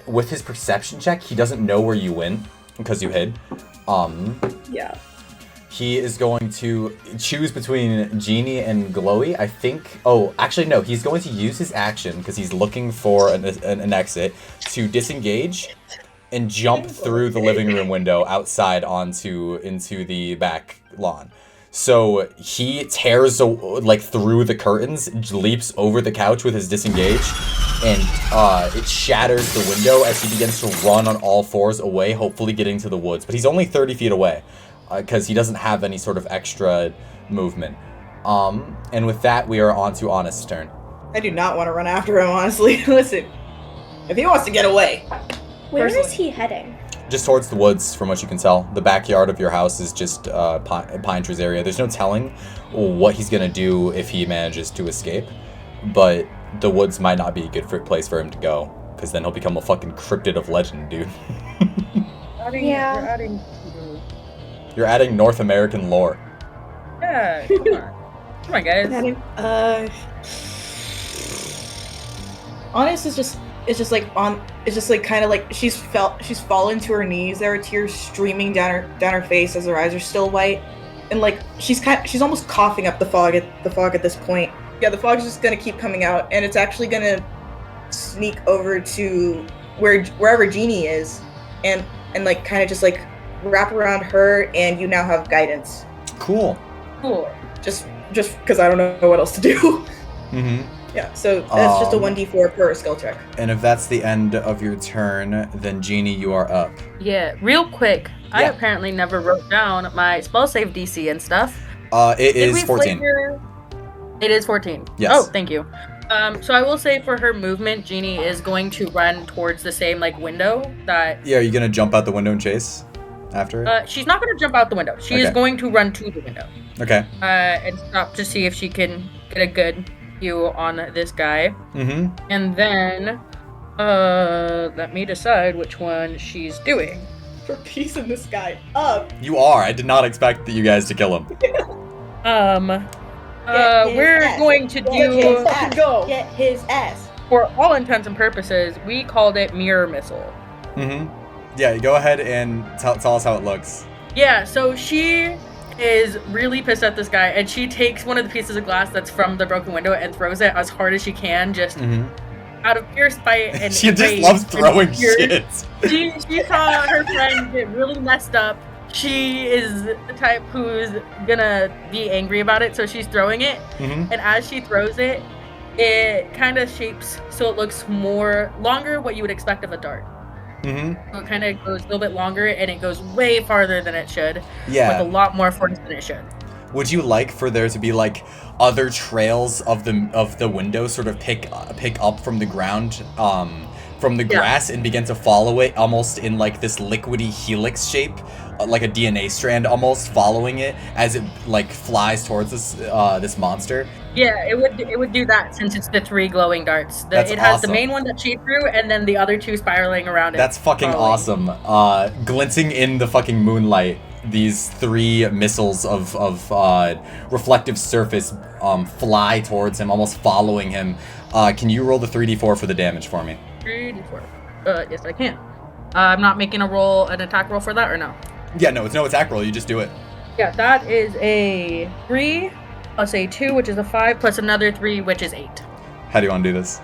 With his perception check, he doesn't know where you went because you hid. Yeah. He is going to choose between Jeannie and Glowy, I think. Oh, actually, no. He's going to use his action, because he's looking for an exit, to disengage and jump through the living room window outside into the back lawn. So he tears through the curtains, leaps over the couch with his disengage, and it shatters the window as he begins to run on all fours away, hopefully getting to the woods. But he's only 30 feet away, because he doesn't have any sort of extra movement. And with that, we are on to Honest's turn. I do not want to run after him, honestly. Listen, if he wants to get away. Where Personally. is he heading? Just towards the woods, from what you can tell. The backyard of your house is just pine trees area. There's no telling what he's going to do if he manages to escape. But the woods might not be a good place for him to go, because then he'll become a fucking cryptid of legend, dude. Yeah. We're adding. You're adding North American lore. Yeah, come on. Come on, guys. Honest is just kind of like she's fallen to her knees. There are tears streaming down her face as her eyes are still white, and like she's almost coughing up the fog at this point. Yeah, the fog is just gonna keep coming out, and it's actually gonna sneak over to wherever Jeannie is, and like kind of just like wrap around her, and you now have guidance. Cool. Cool. Just because I don't know what else to do. Mm-hmm. Yeah, so that's just a 1d4 per skill check. And if that's the end of your turn, then Jeannie, you are up. Yeah, real quick. I Yeah. apparently never wrote down my spell save DC and stuff. It Did is we 14. flavor- It is 14. Yes. Oh, thank you. So I will say for her movement, Jeannie is going to run towards the same like window that. Yeah, are you gonna jump out the window and chase after it? She's not going to jump out the window. She is Okay. going to run to the window. Okay. And stop to see if she can get a good view on this guy. Mm-hmm. And then, let me decide which one she's doing. For piecing this guy up. You are. I did not expect you guys to kill him. We're ass. going to Get his do, ass. Go. Get his ass. for all intents and purposes, we called it mirror missile. Mm-hmm. Yeah, go ahead and tell us how it looks. Yeah, so she is really pissed at this guy, and she takes one of the pieces of glass that's from the broken window and throws it as hard as she can, just out of pure spite and She just rage loves and throwing fear. shit. She saw her friend get really messed up. She is the type who's gonna be angry about it, so she's throwing it. Mm-hmm. And as she throws it, it kind of shapes so it looks more longer, what you would expect of a dart. Mm-hmm. So it kind of goes a little bit longer, and it goes way farther than it should. Yeah. With a lot more force than it should. Would you like for there to be like other trails of the window sort of pick up from the ground, from the grass, and begin to follow it almost in like this liquidy helix shape, like a DNA strand almost following it as it like flies towards this monster? Yeah, it would do that since it's the 3 glowing darts. That's it has awesome. the main one that she threw, and then the other 2 spiraling around it. That's fucking following. awesome. Glinting in the fucking moonlight, these 3 missiles of reflective surface fly towards him, almost following him. Can you roll the 3d4 for the damage for me? 3d4. Yes, I can. I'm not making an attack roll for that, or no? Yeah, no, it's no attack roll. You just do it. Yeah, that is a 3 plus a 2, which is a 5, plus another 3, which is 8. How do you want to do this?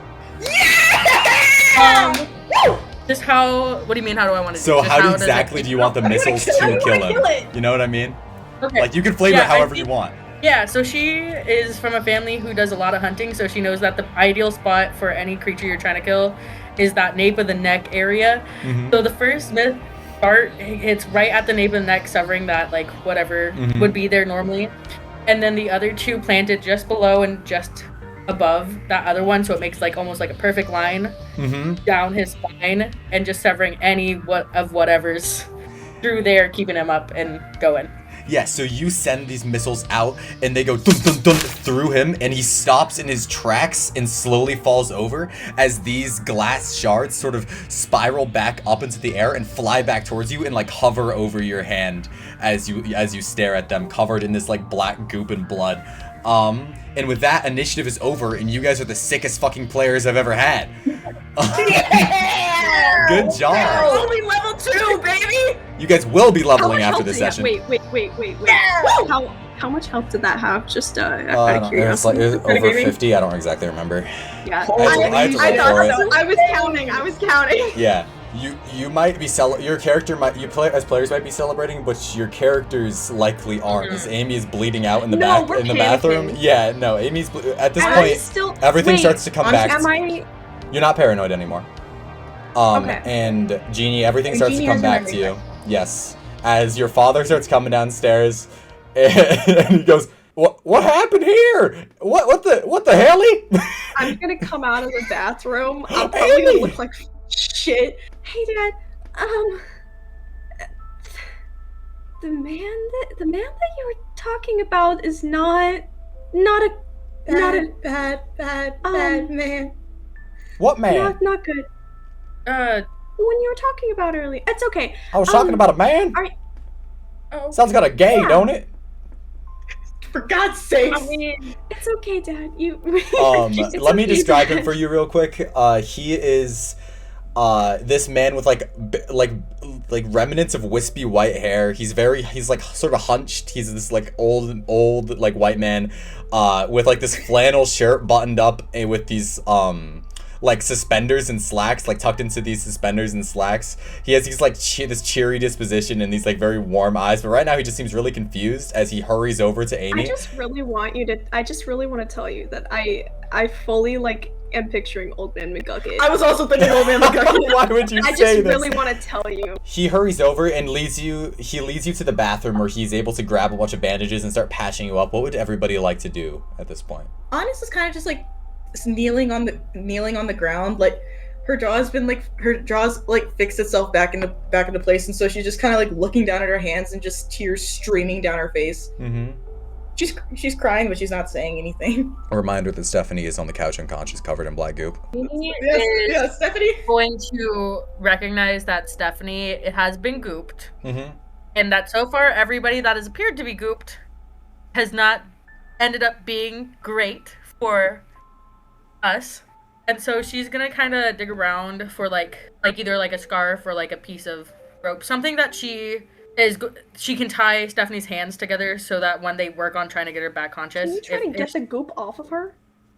Just how? What do you mean? How do I want to do? So Just how does exactly it- do you want the missiles to kill him? You know what I mean? Okay. Like you can flavor it however you want. Yeah, so she is from a family who does a lot of hunting, so she knows that the ideal spot for any creature you're trying to kill is that nape of the neck area. Mhm. So the first myth part, it's right at the nape of the neck, severing that, like, whatever would be there normally. And then the other two planted just below and just above that other one, so it makes like almost like a perfect line down his spine, and just severing any whatever's through there, keeping him up and going. Yeah, so you send these missiles out, and they go dun dun dun through him, and he stops in his tracks and slowly falls over as these glass shards sort of spiral back up into the air and fly back towards you and like hover over your hand as you stare at them, covered in this like black goop and blood. And with that, initiative is over, and you guys are the sickest fucking players I've ever had. Good job. Only level 2, baby. You guys will be leveling after this Yeah, session. wait. How much health did that have? Just out I of don't know, curiosity. it was over 50. I don't exactly remember. Yeah. I had to roll for it. I was counting. Yeah, you might be your character might as players might be celebrating, but your characters likely aren't. As Amy is bleeding out in the bathroom. Yeah, no, Amy's at this point. Everything starts to come back. You're not paranoid anymore. Okay. And Jeannie, everything starts to come back to you. Yes, as your father starts coming downstairs, and he goes, "What happened here? What the hell?" I'm gonna come out of the bathroom. I'm probably gonna look like shit. Hey, Dad. The man that you were talking about is not a bad man. What man? not good. When you were talking about earlier, it's okay. I was talking about a man. Sounds kind of gay, don't it? For God's sake. I mean, it's okay, Dad. Let me describe him for you real quick. He is this man with like remnants of wispy white hair. He's like sort of hunched. He's this like old like white man with like this flannel shirt buttoned up and with these like suspenders and slacks, like tucked into these suspenders and slacks. He has these like this cheery disposition and these like very warm eyes, but right now he just seems really confused as he hurries over to Amy. I just really want to tell you that I fully like am picturing Old Man McGucket. I was also thinking Old Man McGucket. Why would you say this? I just really want to tell you. He hurries over and leads you to the bathroom where he's able to grab a bunch of bandages and start patching you up. What would everybody like to do at this point? Honest is kind of just like kneeling on the ground, like her jaw's fixed itself back into place, and so she's just kind of like looking down at her hands and just tears streaming down her face. She's crying, but she's not saying anything. A reminder that Stephanie is on the couch unconscious, covered in black goop. Yes, Stephanie going to recognize that Stephanie has been gooped, and that so far everybody that has appeared to be gooped has not ended up being great for us, and so she's gonna kind of dig around for like either like a scarf or like a piece of rope, something that she can tie Stephanie's hands together so that when they work on trying to get her back conscious. Can you try to get the goop off of her?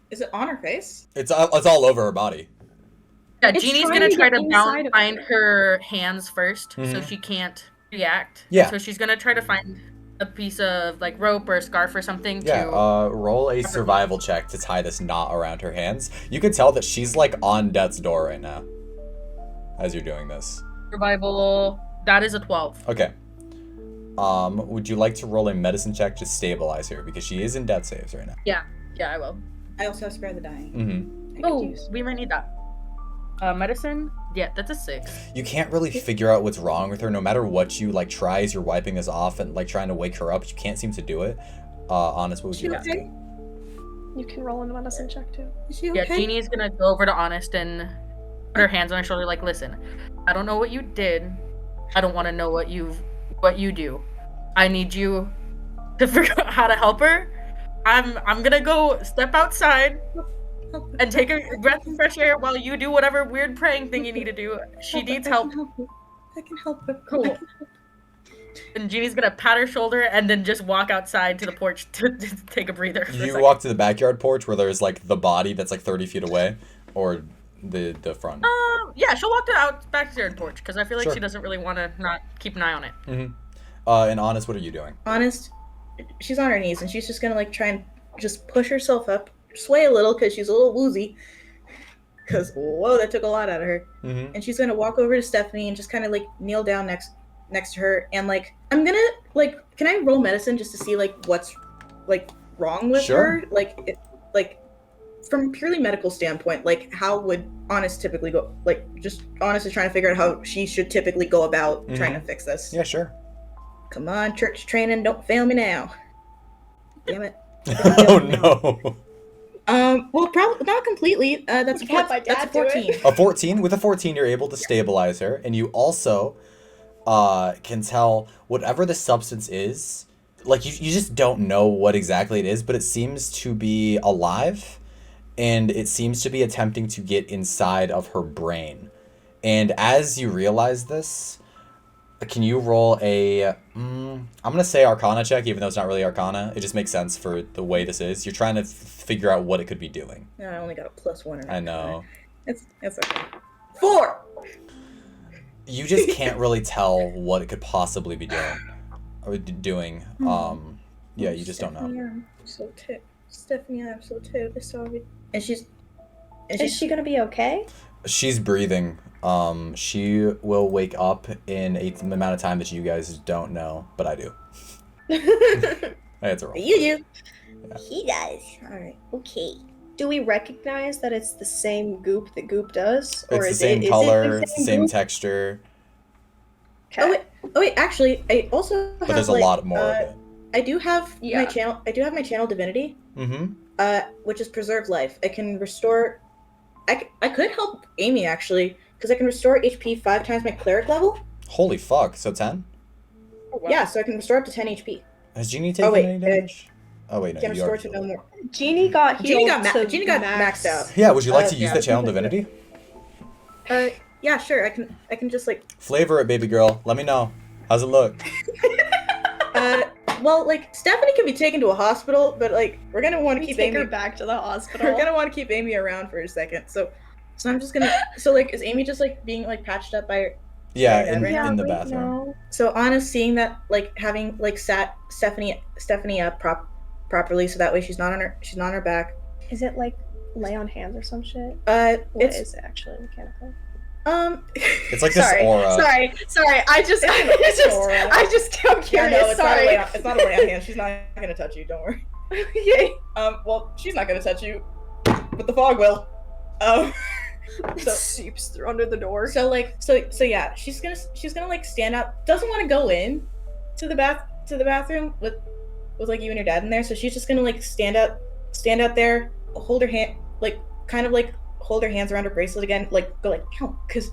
Is it on her face? It's all over her body. Yeah, Jeannie's gonna try to find her hands first, so she can't react. Yeah. So she's gonna try to find a piece of like rope or a scarf or something. Roll a survival check to tie this knot around her hands. You can tell that she's like on death's door right now as you're doing this. Survival, that is a 12. Okay. Would you like to roll a medicine check to stabilize her, because she is in death saves right now? Yeah, I will. I also have Spare the Dying. Oh, we might need that. Medicine? Yeah, that's a 6. You can't really figure out what's wrong with her. No matter what you like try as you're wiping this off and like trying to wake her up, you can't seem to do it. Honest, what would you like to do? You can roll in a medicine check too. Is she okay? Yeah, Jeannie's gonna go over to Honest and put her hands on her shoulder like, listen, I don't know what you did. I don't want to know what you do. I need you to figure out how to help her. I'm gonna go step outside and take a breath of fresh air while you do whatever weird praying thing you need to do. She needs help. I can help her. Cool. And Jeannie's gonna pat her shoulder and then just walk outside to the porch to take a breather. You walk to the backyard porch where there's like the body that's like 30 feet away, or the front. Yeah, she'll walk to the backyard porch because I feel like Sure. she doesn't really want to not keep an eye on it. Mm-hmm. And Honest, what are you doing? Honest, she's on her knees and she's just gonna like try and just push herself up, sway a little because she's a little woozy. Because whoa, that took a lot out of her. Mm-hmm. And she's gonna walk over to Stephanie and just kind of like kneel down next to her and like I'm gonna like, can I roll medicine just to see like what's like wrong with Sure. her? Like from a purely medical standpoint, like how would Honest typically go? Like just Honest is trying to figure out how she should typically go about trying to fix this. Yeah, sure. Come on, church training, don't fail me now. Damn it. Oh no. Well, probably not completely. That's Can't my that's a dad do it? 14. A 14. With a 14, you're able to stabilize her, and you also can tell whatever the substance is. Like you just don't know what exactly it is, but it seems to be alive, and it seems to be attempting to get inside of her brain. And as you realize this, can you roll a, I'm going to say Arcana check, even though it's not really Arcana. It just makes sense for the way this is. You're trying to figure out what it could be doing. No, I only got a +1. I know. It's okay. 4! You just can't really tell what it could possibly be doing. Yeah, you just don't know. Stephanie, I'm so terribly sorry. And she's... Is she gonna be okay? She's breathing. She will wake up in an amount of time that you guys don't know, but I do. I had to roll. You do. Yeah. He does. Alright. Okay. Do we recognize that it's the same goop that goop does? It's the same color, it's the same texture, Okay. Oh wait, actually, I also have, but there's a lot more of it. I do have Yeah. my channel. I do have my channel divinity, Mm-hmm. which is preserve life. I can restore. I could help Amy actually, because I can restore HP 5 times my cleric level. Holy fuck, so 10? Oh, wow. Yeah, so I can restore up to 10 HP. Has Jeannie taken wait, any damage? Oh wait, no, Can you restore already to no healed. more. Jeannie got healed. Jeannie got maxed out. Yeah, would you like to use Yeah. that channel divinity? Yeah, sure. I can just like. Flavor it, baby girl. Let me know. How's it look? Well, like Stephanie can be taken to a hospital, but like we're gonna want to keep Take Amy. her back to the hospital. We're gonna want to keep Amy around for a second. So I'm just gonna. So like, is Amy just like being like patched up by her? Yeah, Yeah, in, right in the wait, bathroom. no. So Anna's seeing that, like having like sat Stephanie up properly, so that way she's not on her back. Is it like lay on hands or some shit? What It's is it actually mechanical? It's like Sorry, this aura. sorry. I just, It's an aura. I'm curious. Sorry. It's not a lay on hand. She's not gonna touch you. Don't worry. Yay. Well, she's not gonna touch you, but the fog will. It So- seeps through under the door. So yeah, she's gonna like stand up. Doesn't want to go in to the bathroom with like you and your dad in there. So she's just gonna like stand out there, hold her hand, like kind of like hold her hands around her bracelet again, like go like count, cause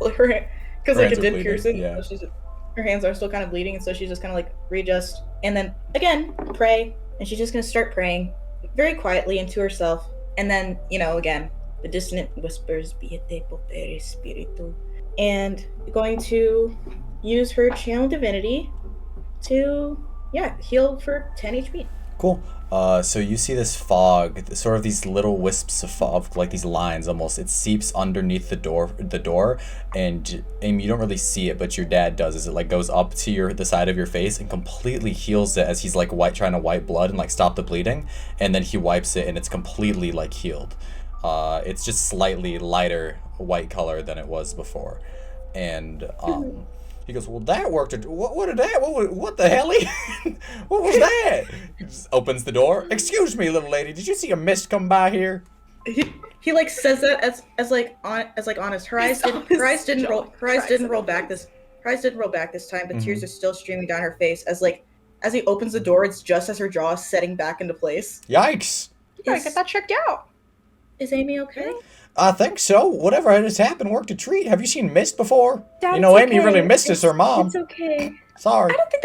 like her like hands it are did bleeding, pierce it. yeah. So her hands are still kind of bleeding, and so she's just kind of like readjust, and then again pray, and she's just gonna start praying very quietly into herself, and then again. The dissonant whispers, "Biete popere spiritu," and going to use her channel divinity to heal for 10 HP. Cool. So you see this fog, sort of these little wisps of fog, like these lines almost. It seeps underneath the door, and Amy, you don't really see it, but your dad does. As it like goes up to the side of your face and completely heals it as he's like trying to wipe blood and like stop the bleeding, and then he wipes it and it's completely like healed. It's just slightly lighter white color than it was before, and he goes, "Well, that worked. What did that? What the hell? What was that?" He just opens the door. "Excuse me, little lady. Did you see a mist come by here?" He like says that as honest. Her eyes didn't roll back this time, but tears are still streaming down her face as he opens the door. It's just as her jaw is setting back into place. Yikes! You gotta get that checked out. Is Amy okay? I think so. Whatever had just happened worked a treat. Have you seen mist before? Dad, Amy it's really okay. missed us, her mom. It's okay. Sorry. I don't think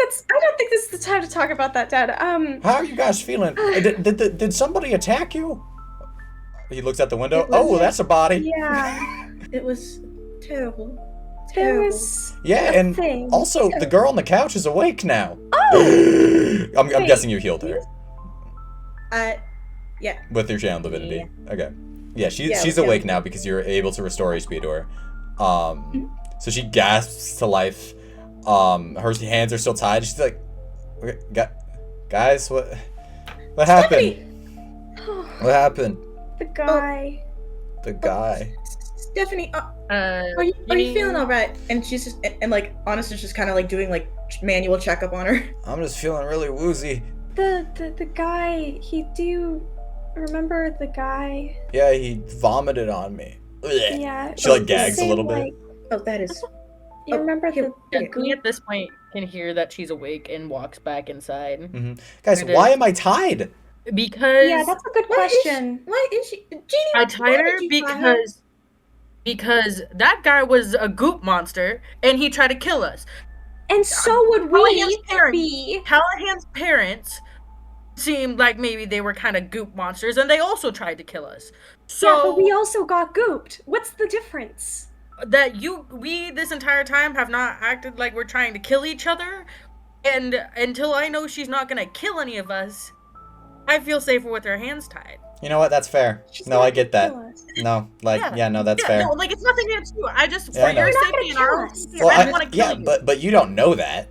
this is the time to talk about that, Dad. How are you guys feeling? Did somebody attack you? He looks out the window. It was- Oh, that's a body. Yeah. It was terrible. There Terrible. was Yeah, a and thing. also the girl on the couch is awake now. Oh! I'm Wait. guessing you healed her Yeah. with your channel divinity. Okay. Yeah, Yeah, she's with awake channel now because you're able to restore HP to her. So she gasps to life. Her hands are still tied. She's like, okay, guys, what happened? What happened? The guy. The guy. Stephanie, are you feeling all right? And she's just and like Honest is just kind of like doing like manual checkup on her. I'm just feeling really woozy. The guy. Do you remember the guy? Yeah, he vomited on me. Blech. Yeah. She like the gags a same, little bit. like- Oh, that is. You remember here- the Yeah, goop? we at this point can hear that she's awake and walks back inside. Guys, It why is. am I tied? Because Yeah, that's a good Why is question. Why is she? Jeannie, I why tied her did you tie her? because that guy was a goop monster and he tried to kill us. And so would Callahan's we parents- be. Callahan's parents seemed like maybe they were kind of goop monsters and they also tried to kill us. So Yeah, but we also got gooped. What's the difference? that we this entire time have not acted like we're trying to kill each other, and until I know she's not gonna kill any of us, I feel safer with her hands tied. You know what? That's fair. She's No, not I get that. gonna kill us. No, like, yeah, no, that's Yeah, fair. no, like it's nothing against you. I just Yeah, I for know. your You're not safety and gonna our kill own us. safety, Well, I don't want to kill yeah, you. but you don't know that.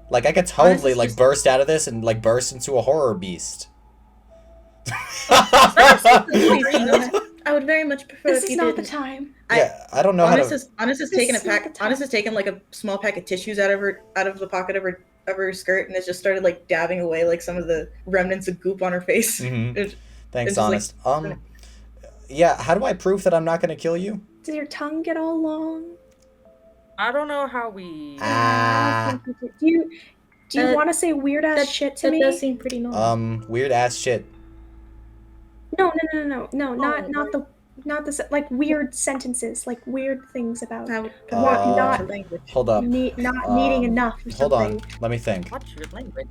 Like, I could totally Honestly, like just- burst out of this and like burst into a horror beast. I would very much prefer This if is you not the didn't. time. Yeah, I don't know how Honest to. is Honest has This taken a is not pack. the time. Honest has taken like a small pack of tissues out of the pocket of her skirt and has just started like dabbing away like some of the remnants of goop on her face. Mhm. It's- Thanks, it's just, honest. like- Yeah. How do I prove that I'm not gonna kill you? Does your tongue get all long? I don't know how we. Ah. Do you Uh, want to say weird ass shit to that me? does seem pretty normal. Weird ass shit. No, not the like weird sentences, like weird things about I would not- your language. Hold up. not needing enough or Hold something. on. Let me think. What's your language?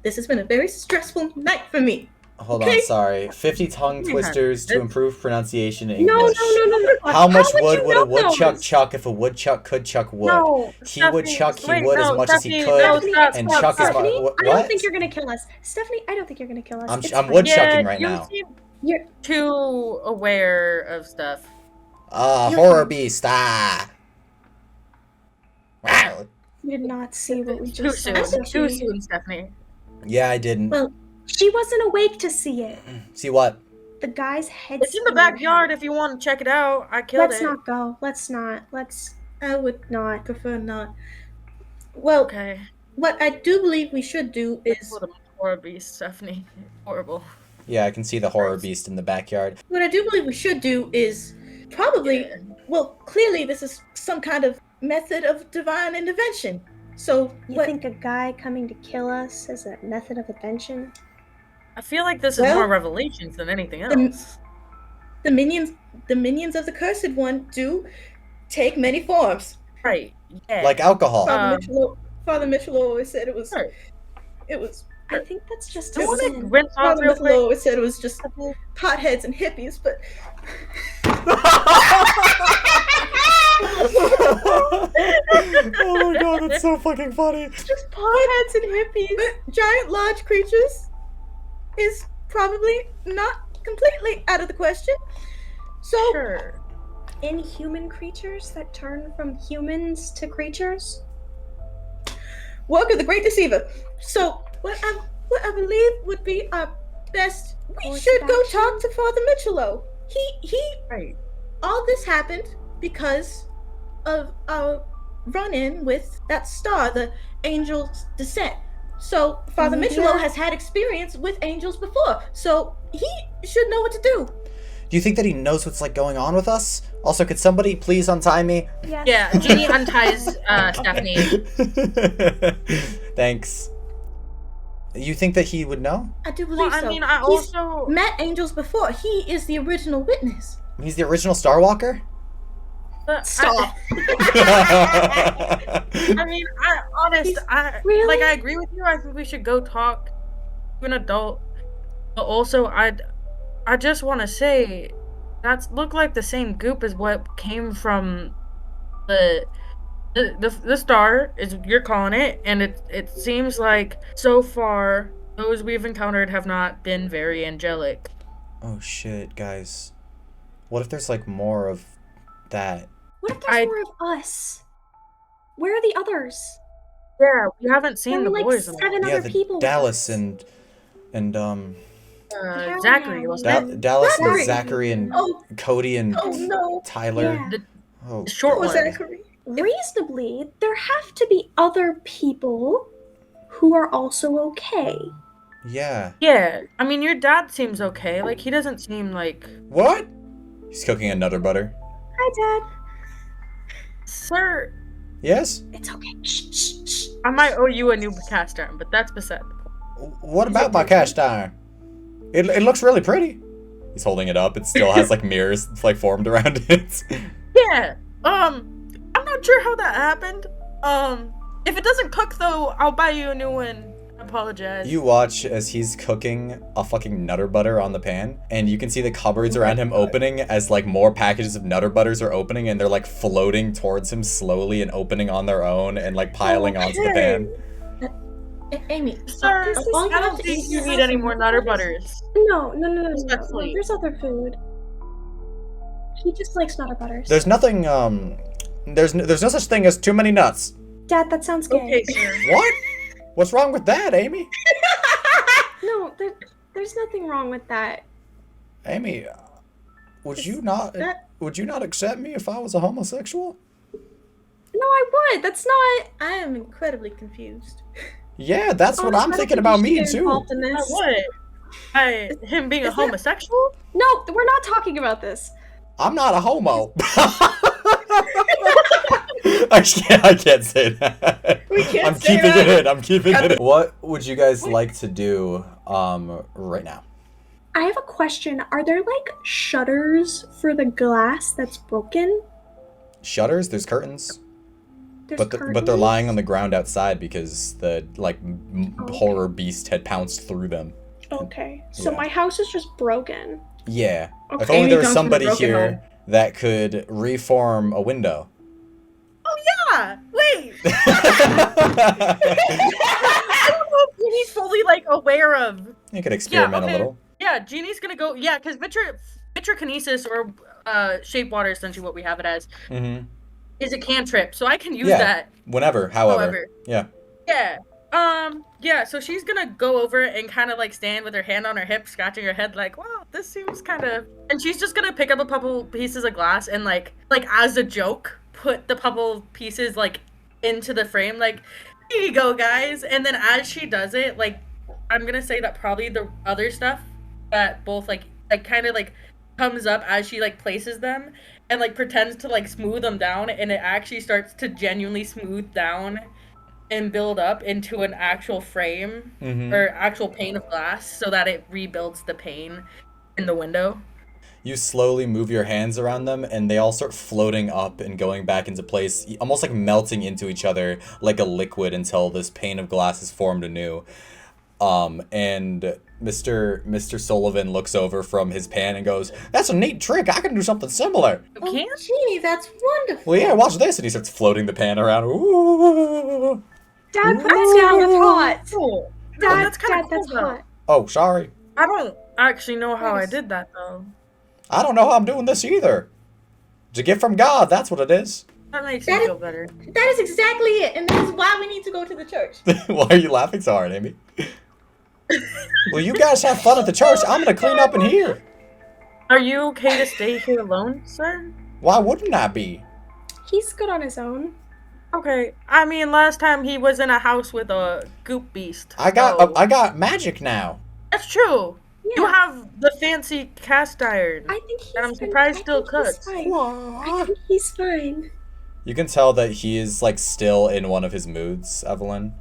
This has been a very stressful night for me. Hold Okay. on. Sorry. 50 tongue twisters to improve pronunciation in No. English. How much wood you would a know woodchuck those? chuck if a woodchuck could chuck wood? No, He would chuck he would as much as he Stephanie, could, no, stop, and stop, chuck as Stephanie, much. I don't What? think you're gonna kill us. Stephanie, I don't think you're gonna kill us. It's I'm fine. wood chucking right you now. seem You're- too aware of stuff. Horror beast. Ah. Wow. You did not see what we Too just soon. saw. Too soon, Stephanie. Yeah, I didn't. Well, She wasn't awake to see it. See what? The guy's head. It's in the backyard if you want to check it out. I killed Let's it. not go. Let's not. Let's I would not. prefer not. Well, Okay. what I do believe we should do is What a horror beast, Stephanie. Horrible. Yeah, I can see the horror beast in the backyard. what I do believe we should do is probably well, clearly this is some kind of method of divine intervention. So You what think a guy coming to kill us is a method of invention? I feel like this is Well, more revelations than anything the- else. the minions of the cursed one do take many forms. Right. Yeah. Like alcohol. Father Mitchell always said it was Right. it was I think that's just I a want to sin. rinse off Father real Mitchell quick. always said it was just potheads and hippies, but Oh my god, that's so fucking funny. just potheads and hippies. But giant large creatures is probably not completely out of the question. So Sure. Inhuman creatures that turn from humans to creatures? work of the Great Deceiver. So what I believe would be our best. We Course should of go action? talk to Father Mitchello. He Right. all this happened because of our run-in with that star, the Angel's Descent. So Father Yeah. Mitchello has had experience with angels before, so he should know what to do. Do you think that he knows what's like going on with us? Also, could somebody please untie me? Yes. Yeah, Jeannie unties Stephanie. Thanks. You think that he would know? I do believe Well, I so. mean, I He's also. met angels before. He is the original witness. He's the original Starwalker? Stop. I mean, Really? like, I agree with you. I think we should go talk to an adult. But also, I just want to say, that's look like the same goop as what came from the star, is you're calling it, and it seems like so far those we've encountered have not been very angelic. Oh shit, guys. What if there's like more of that? What if there's more of us? Where are the others? Yeah, we haven't seen There the were like boys. 7 other people. Dallas and Zachary, wasn't it? Dallas and Zachary. Zachary and Oh, Cody and oh no. Tyler. Yeah. Oh, The short Oh, one. Zachary. Reasonably, there have to be other people who are also okay. yeah. Yeah, I mean, your dad seems okay. Like, he doesn't seem like... What? He's cooking a Nutter Butter. Hi, Dad. Sir, Yes? It's okay. Shh, shh, shh. I might owe you a new cast iron, but that's beside the point. What about my cast iron? It looks really pretty. He's holding it up. It still has like mirrors like formed around it. Yeah, I'm not sure how that happened. If it doesn't cook, though, I'll buy you a new one. I apologize. You watch as he's cooking a fucking Nutter Butter on the pan, and you can see the cupboards around him opening as like more packages of Nutter Butters are opening, and they're like floating towards him slowly and opening on their own and like piling onto the pan. Amy, Sir, This is- I don't think you need any more Nutter Butters. No. Respectfully. There's other food. He just likes Nutter Butters. There's nothing. There's no such thing as too many nuts. Dad, that sounds gay. Okay, sir. What? What's wrong with that, Amy? No, there's nothing wrong with that. Amy, would you not accept me if I was a homosexual? No, I would. That's not. I am incredibly confused. Yeah, that's what I'm I don't thinking think about we me should get too. involved in this. What? Him being a homosexual? No, we're not talking about this. I'm not a homo. I can't say that. We can't I'm say keeping that. it in. I'm keeping it in. What would you guys like to do right now? I have a question. Are there like shutters for the glass that's broken? Shutters, there's curtains. There's But they're curtains? lying on the ground outside because the like Okay. horror beast had pounced through them. Okay, so Yeah. my house is just broken. Yeah. If Okay. only there was comes from a somebody broken here home. that could reform a window. Yeah, wait. I don't know if Jeannie's fully, like, aware of... You could experiment okay. a little. Yeah, Jeannie's gonna go... Yeah, because vitrokinesis, or shape water, essentially what we have it as, Mm-hmm. is a cantrip, so I can use Yeah. that. Whenever, however. However. Yeah. Yeah. Yeah, so she's gonna go over and kind of, like, stand with her hand on her hip, scratching her head, like, wow, this seems kind of... And she's just gonna pick up a couple pieces of glass and, like as a joke, put the couple pieces, like, into the frame, like, here you go, guys. And then as she does it, like, I'm gonna say that probably the other stuff that both, like kind of, like, comes up as she, like, places them and, like, pretends to, like, smooth them down, and it actually starts to genuinely smooth down and build up into an actual frame or actual pane of glass so that it rebuilds the pane in the window. You slowly move your hands around them, and they all start floating up and going back into place, almost like melting into each other like a liquid until this pane of glass is formed anew. And Mr. Sullivan looks over from his pan and goes, "That's a neat trick. I can do something similar." You Oh, can't? Jeannie, that's wonderful. Well, yeah, watch this. And he starts floating the pan around. Ooh. Dad, put that down. That's hot. Cool. Dad, that's kinda Dad, that's cool, though. hot. Oh, sorry. I don't actually know how I did that, though. I don't know how I'm doing this either. It's a gift from God. That's what it is. That makes me That is- feel better. That is exactly it, and that is why we need to go to the church. Why are you laughing so hard, Amy? Well, you guys have fun at the church. I'm going to clean up in here. Are you okay to stay here alone, sir? Why wouldn't I be? He's good on his own. Okay. I mean, last time he was in a house with a goop beast. I got so- I got magic now. That's true. You Yeah. have the fancy cast iron. I think he's And I'm fine. surprised I still think he's cooks. fine. I think he's fine. You can tell that he is like still in one of his moods, Evelyn.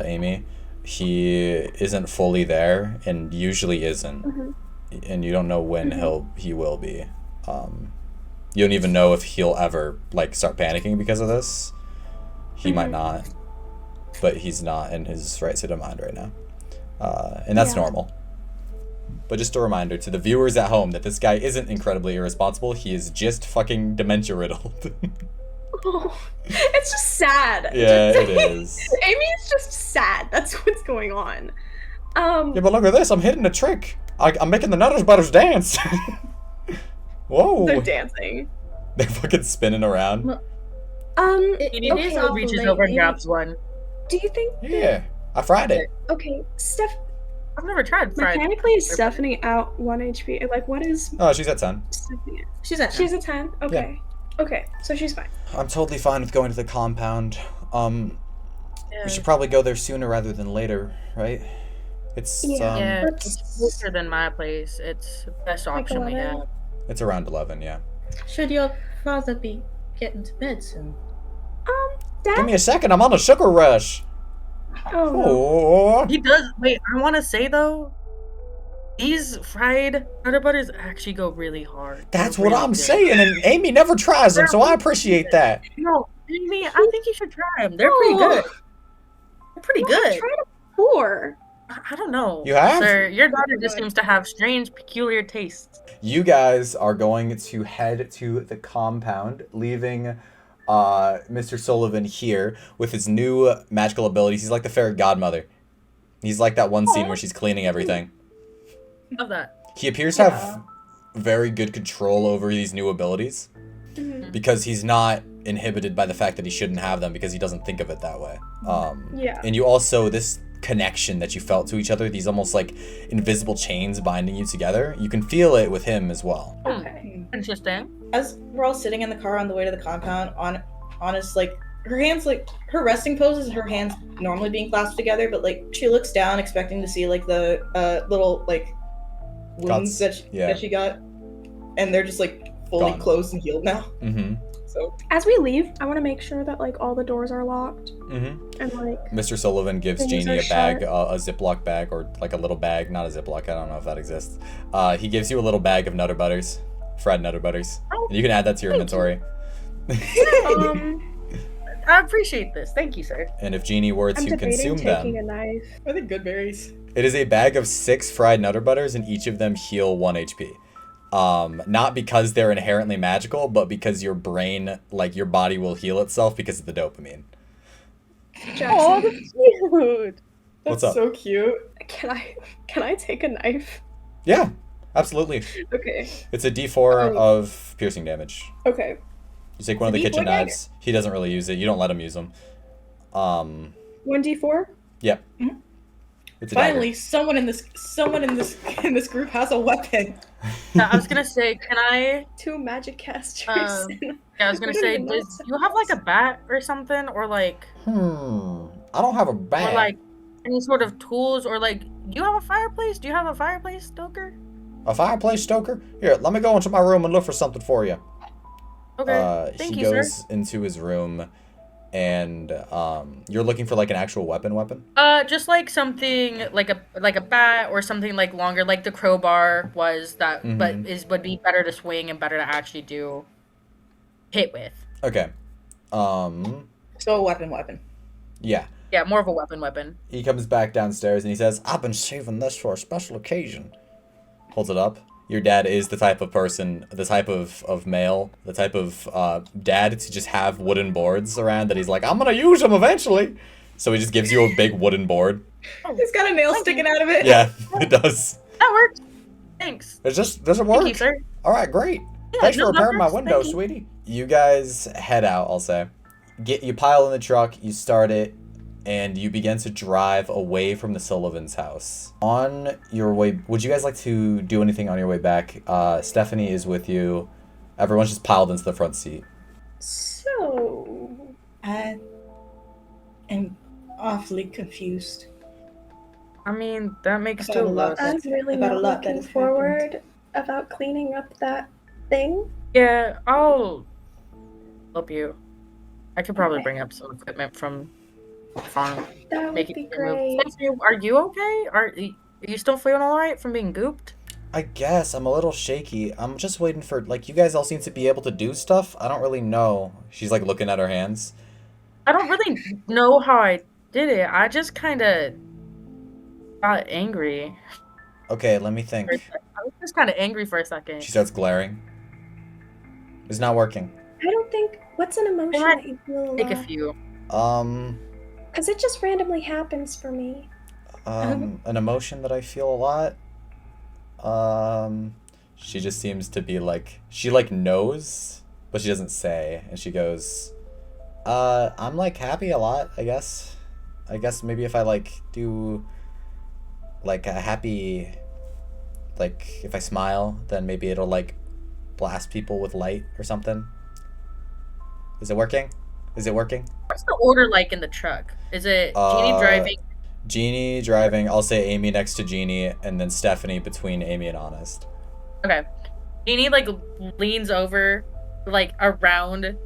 Amy. He isn't fully there, and usually isn't. And you don't know when he will be. You don't even know if he'll ever like start panicking because of this. He might not, but he's not in his right state of mind right now. And that's Yeah. normal. But just a reminder to the viewers at home that this guy isn't incredibly irresponsible. He is just fucking dementia riddled. Oh, it's just sad. Yeah, it is. Amy's just sad. That's what's going on. Yeah, but look at this. I'm hitting a trick. I'm making the Nutters Butters dance. Whoa. They're dancing. They're fucking spinning around. It okay, is reaches over and grabs one. Do you think? Yeah, I fried it. Okay, Steph. I've never tried fried. Mechanically, is Stephanie out 1 HP? Like, what is Oh, she's at 10. Stephanie? She's at She's a 10. Okay. Okay, so she's fine. I'm totally fine with going to the compound. We should probably go there sooner rather than later, right? It's Yeah, Let's- it's closer than my place. It's the best Like option we 11? have. it's around 11, yeah. Should your father be getting to bed soon? Give Dad. me a second. I'm on a sugar rush. Oh, no. Oh. He does. Wait, I want to say though, these fried nutter butters actually go really hard. That's They're what really I'm good. saying, and Amy never tries them, so I appreciate that. No, Amy, I think you should try them. They're pretty good. They're pretty I've good. tried it before. I don't know. You have? Sir, your daughter just seems to have strange, peculiar tastes. You guys are going to head to the compound, leaving Mr. Sullivan here with his new magical abilities. He's like the fairy godmother. He's like that one scene where she's cleaning everything. Love that. He appears to have very good control over these new abilities because he's not inhibited by the fact that he shouldn't have them because he doesn't think of it that way. Yeah. And you also, this connection that you felt to each other, these almost like invisible chains binding you together, you can feel it with him as well. Okay. Interesting. As we're all sitting in the car on the way to the compound, Honest, like, her hands, like, her resting pose is her hands normally being clasped together, but, like, she looks down expecting to see, like, the little, like, wounds Cuts. that she got, and they're just, like, fully Gone. closed and healed now. Mm-hmm. So, As we leave, I want to make sure that like all the doors are locked Mm-hmm. and like. Mr. Sullivan gives Things Jeannie are a bag, a Ziploc bag, or like a little bag, not a Ziploc, I don't know if that exists. He gives you a little bag of Nutter Butters, fried Nutter Butters. And you can add that to your inventory. I appreciate this. Thank you, sir. And if Jeannie were I'm to debating consume taking them, a knife. are they good berries? it is a bag of 6 fried Nutter Butters, and each of them heal 1 HP. Not because they're inherently magical, but because your brain, like your body will heal itself because of the dopamine. Jackson, Cute. What's That's up? so cute. can I take a knife? Yeah, absolutely. Okay. It's a D4 of piercing damage. Okay. You take one of the D4 kitchen dagger. knives. He doesn't really use it. You don't let him use them. 1d4. Yep. Mhm. It's a Finally, someone in this group has a weapon. I was gonna say, can I? 2 magic casters. Yeah, I was gonna I don't say, even know does what's you have like a bat or something, or like, dagger. I don't have a or bag. like any sort of tools, or like, do you have a fireplace? Do you have a fireplace, Stoker? A fireplace stoker? Here, let me go into my room and look for something for you. Okay. Thank He you, goes sir. into his room, and you're looking for like an actual weapon. Just like something like a bat or something like longer, like the crowbar was that, but would be better to swing and better to actually do hit with. Okay. So a weapon. Yeah. Yeah, more of a weapon. He comes back downstairs and he says, "I've been saving this for a special occasion." Holds it up. Your dad is the type of person, the type of male, the type of dad to just have wooden boards around that he's like, "I'm gonna use them eventually." So he just gives you a big wooden board. It's got a nail sticking out of it. Yeah, it does. That works. Thanks. Does it work? Thank you, sir. All right, great. Yeah, Thanks no, for that repairing my works. window, Thank you. sweetie. You guys head out, I'll say. You pile in the truck, you start it, and you begin to drive away from the Sullivan's house. On your way, would you guys like to do anything on your way back? Stephanie is with you. Everyone's just piled into the front seat. So. I am awfully confused. I mean, that makes About a two lot. of us. I'm really about a not lot that looking has forward about cleaning up that thing. Yeah, I'll help you. I could probably Okay. bring up some equipment from the farm. That Make would it be move. great. Stephanie, are you okay? Are you still feeling alright from being gooped? I guess I'm a little shaky. I'm just waiting for, like, you guys all seem to be able to do stuff. I don't really know. She's like looking at her hands. I don't really know how I did it. I just kind of got angry. Okay, let me think. I was just kind of angry for a second. She starts glaring. It's not working. I don't think. What's an emotion that you feel? Take a few. Because it just randomly happens for me. An emotion that I feel a lot. She just seems to be like, she like knows, but she doesn't say, and she goes, I'm like happy a lot, I guess. I guess maybe if I like do like a happy, like if I smile, then maybe it'll like blast people with light or something. Is it working? Is it working? What's the order like in the truck? Is it Jeannie driving? Jeannie driving, I'll say Amy next to Jeannie, and then Stephanie between Amy and Honest. Okay. Jeannie like leans over like around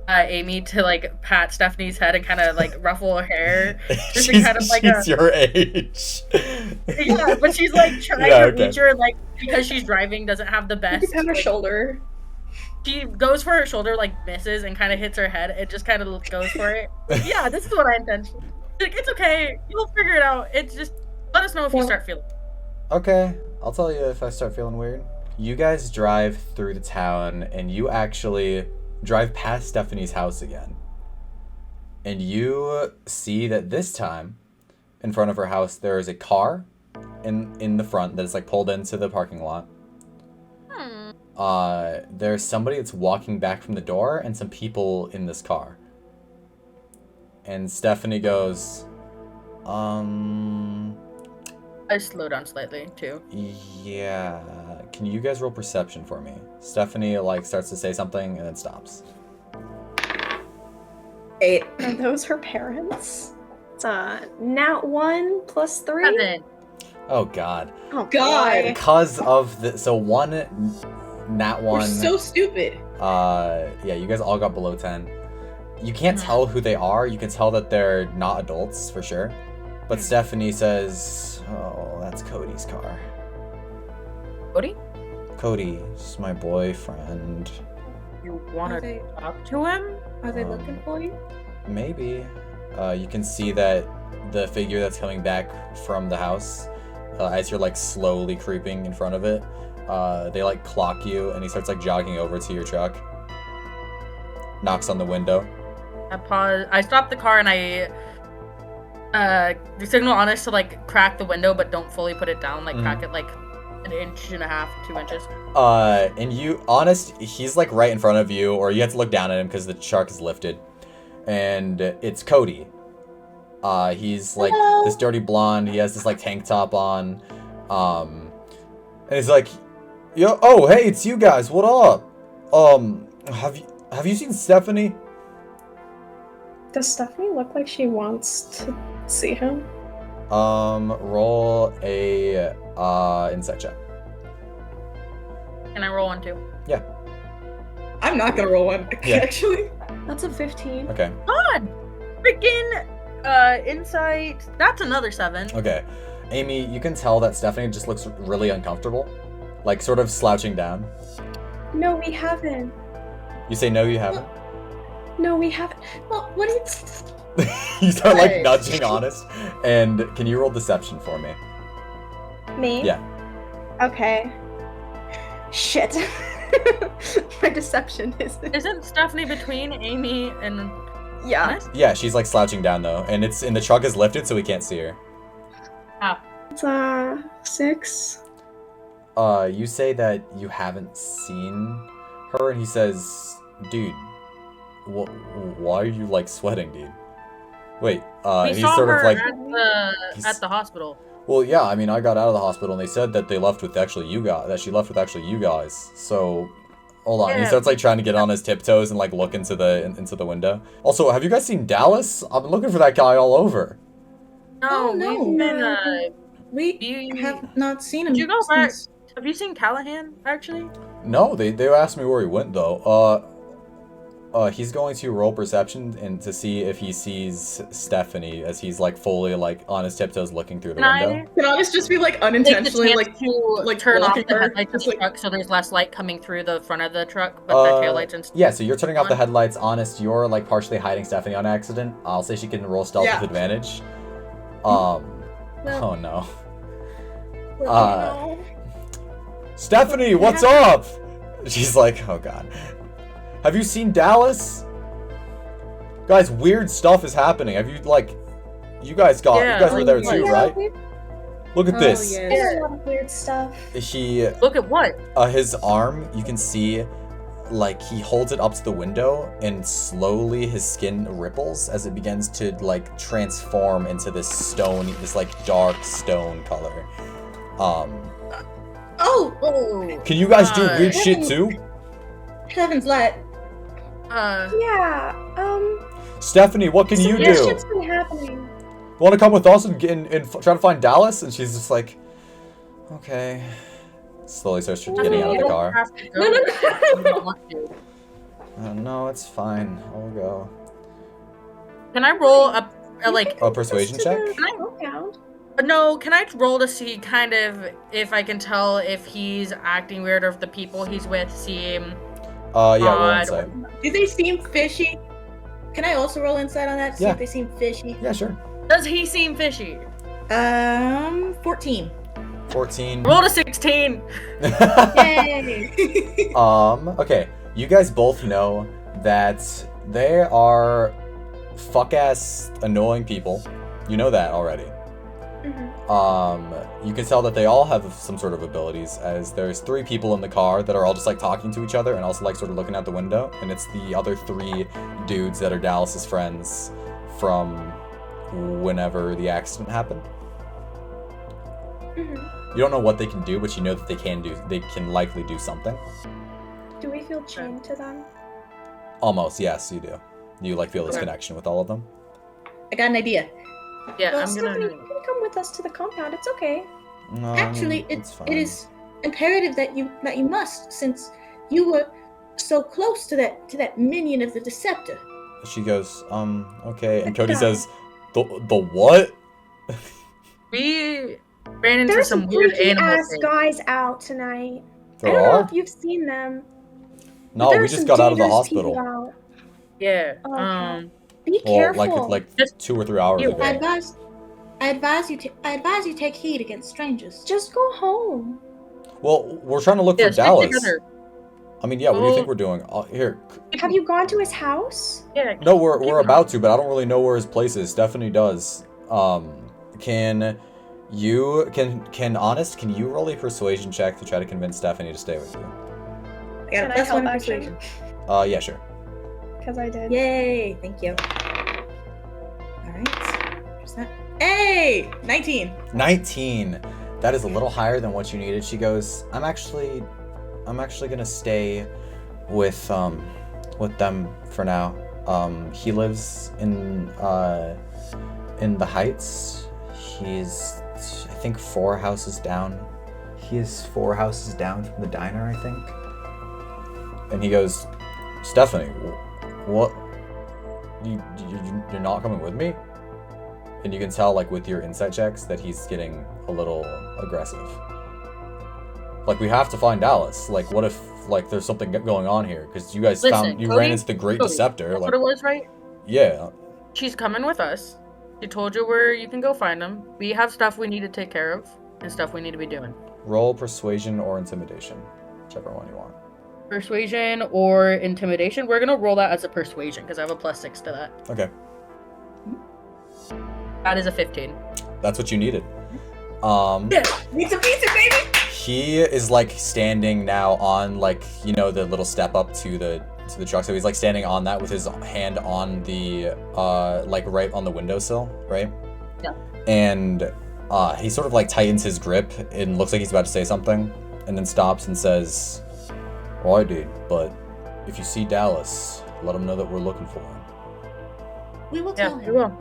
Amy to like pat Stephanie's head and kind of like ruffle her hair. Just she's kind of like she's your age. Yeah, but she's like trying to reach her, like because she's driving doesn't have the best. You have her like, shoulder. She goes for her shoulder, like misses and kind of hits her head. It just kind of goes for it. Yeah, this is what I intend. Like, it's okay. You'll figure it out. It's just let us know if you start feeling. Okay, I'll tell you if I start feeling weird. You guys drive through the town, and you actually drive past Stephanie's house again. And you see that this time, in front of her house, there is a car in the front that is like pulled into the parking lot. There's somebody that's walking back from the door and some people in this car. And Stephanie goes, I slow down slightly too. yeah, can you guys roll perception for me? Stephanie like starts to say something and then stops. 8. Are those her parents? It's nat 1 plus 3. 7. Oh god. Oh God. Because of the so one nat one. We're so stupid. Yeah, you guys all got below 10. You can't tell who they are. You can tell that they're not adults for sure. But Stephanie says, "Oh, that's Cody's car." Cody? Cody's my boyfriend. You want to talk to him? Are they looking for you? Maybe. You can see that the figure that's coming back from the house, as you're like slowly creeping in front of it, they like clock you, and he starts like jogging over to your truck. Knocks on the window. I pause. I stop the car and I signal Honest to like crack the window, but don't fully put it down. Like crack it like 1.5 inches, 2 inches. And you, Honest, he's like right in front of you, or you have to look down at him because the shark is lifted. And it's Cody. He's like this dirty blonde. He has this like tank top on. And he's like, "Yo, oh hey, it's you guys. What up? Have you seen Stephanie?" Does Stephanie look like she wants to see him? Roll a insight check. Can I roll one too? Yeah. I'm not gonna roll one, Yeah. actually. That's a 15. Okay. God! Freaking insight. That's another 7. Okay. Amy, you can tell that Stephanie just looks really uncomfortable. Like sort of slouching down. No, we haven't. You say no, you haven't? No, we haven't. Well, what do you... You start like What? nudging Honest. And can you roll deception for me? Me? Yeah. Okay. Shit. My deception is... Isn't Stephanie between Amy and Yeah. Honest? Yeah, she's like slouching down though, and the truck is lifted so we can't see her. It's 6. You say that you haven't seen her, and he says, "Dude, why are you like sweating, dude?" Wait, We he's saw sort her of like, at the hospital. well, yeah, I mean, I got out of the hospital, and they said that they left with actually you guys. That she left with actually you guys. So, hold on. He Yeah. starts like trying to get on his tiptoes and like look into the window. Also, have you guys seen Dallas? I've been looking for that guy all over. No, Oh, no. we've been, We you- have not seen him Did you go back? since... Have you seen Callahan, actually? No, they asked me where he went though. He's going to roll perception and to see if he sees Stephanie as he's like fully like on his tiptoes looking through the window. Can Honest just be like Take the unintentionally chance like to turn off the headlights of just the like... truck so there's less light coming through the front of the truck, but the taillights and stuff. Yeah, so you're turning off the on. headlights. Honest, you're like partially hiding Stephanie on accident. I'll say she can roll stealth Yeah. with advantage. Oh no. No. Stephanie, what's up? She's like, oh god. Have you seen Dallas? Guys, weird stuff is happening. Have you you guys were there too, right? Look at this. Yes. There's a lot of weird stuff. He Look at what? his arm, you can see he holds it up to the window and slowly his skin ripples as it begins to transform into this dark stone color. Oh! Can you guys do weird shit Heavens. too? Heavens let. Yeah. Stephanie, what can you Weird do? shit's been happening. Want to come with us and try to find Dallas? And she's just like, okay. Slowly starts getting out of the car. No, it's fine. I'll go. Can I roll a A persuasion check? No, can I roll to see kind of if I can tell if he's acting weird or if the people he's with seem Yeah, roll odd? insight. Do they seem fishy? Can I also roll insight on that? See Yeah. if they seem fishy. Yeah, sure. Does he seem fishy? 14. 14. Roll to 16. Yay! Okay. You guys both know that they are fuck-ass annoying people. You know that already. You can tell that they all have some sort of abilities, as there's 3 people in the car that are all just talking to each other and also sort of looking out the window, and it's the other 3 dudes that are Dallas's friends from whenever the accident happened. You don't know what they can do, but you know that they can likely do something. Do we feel chained to them? Almost, yes, you do. You feel this connection with all of them. I got an idea. Yeah, Well, I'm Stephanie, gonna. you can come with us to the compound. It's okay. No, Actually, it's fine. it is imperative that you must, since you were so close to that minion of the Deceptor. She goes, okay. And Cody says, the what? We ran into There's some some weird freaky animal ass things. guys out tonight. I There don't know are? if you've seen them. but No, there we are just some got out of the dangerous people hospital. out. Yeah. Okay. Be Well, careful. Just 2 or 3 hours you- ago. I advise you take heed against strangers. Just go home. Well, we're trying to look Yeah, for stick Dallas. together. I mean, yeah, what do you Oh. think we're doing? Here. Have you gone to his house? Yeah. No, we're keep about to, but I don't really know where his place is. Stephanie does. Can you roll a persuasion check to try to convince Stephanie to stay with you? I got Can a I plus help 1 action? persuasion. Yeah, sure. Because I did. Yay! Thank you. Alright. Where's that? Hey! 19. 19. That is a little higher than what you needed. She goes, I'm actually gonna stay with them for now. He lives in the Heights. He's, I think, 4 houses down. He is 4 houses down from the diner, I think. And he goes, Stephanie, what? You're not coming with me? And you can tell, with your insight checks, that he's getting a little aggressive. We have to find Dallas. What if, there's something going on here? Because you guys Listen, ran Cody, into the Great Cody, Deceptor. That's what it was, right? Yeah. She's coming with us. She told you where you can go find him. We have stuff we need to take care of and stuff we need to be doing. Roll persuasion or intimidation, whichever one you want. Persuasion or intimidation? We're gonna roll that as a persuasion because I have a +6 to that. Okay. That is a 15. That's what you needed. Pizza, baby! He is standing now on the little step up to the truck. So he's standing on that with his hand on the right on the windowsill, right? Yeah. And he sort of tightens his grip and looks like he's about to say something, and then stops and says, "All right, dude, but if you see Dallas, let him know that we're looking for him." We will Yeah, tell we him. will.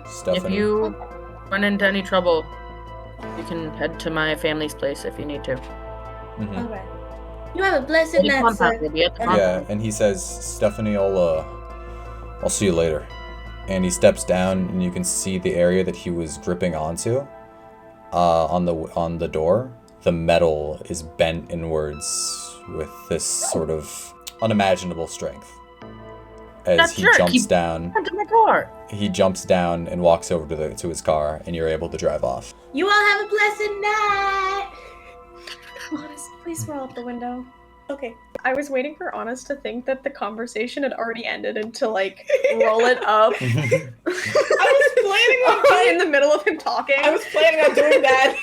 Stephanie. If you run into any trouble, you can head to my family's place if you need to. Mhm. Alright. You have a blessed The night, compound sir. will be at the Yeah, compound. and he says, Stephanie, I'll see you later. And he steps down, and you can see the area that he was gripping onto, on the door. The metal is bent inwards with this sort of unimaginable strength. as That's he right. jumps down. Into my car. He jumps down and walks over to his car, and you're able to drive off. You all have a blessed night. Honest, please roll up the window. Okay. I was waiting for Honest to think that the conversation had already ended and to like roll it up I was planning on in the middle of him talking. I was planning on doing that.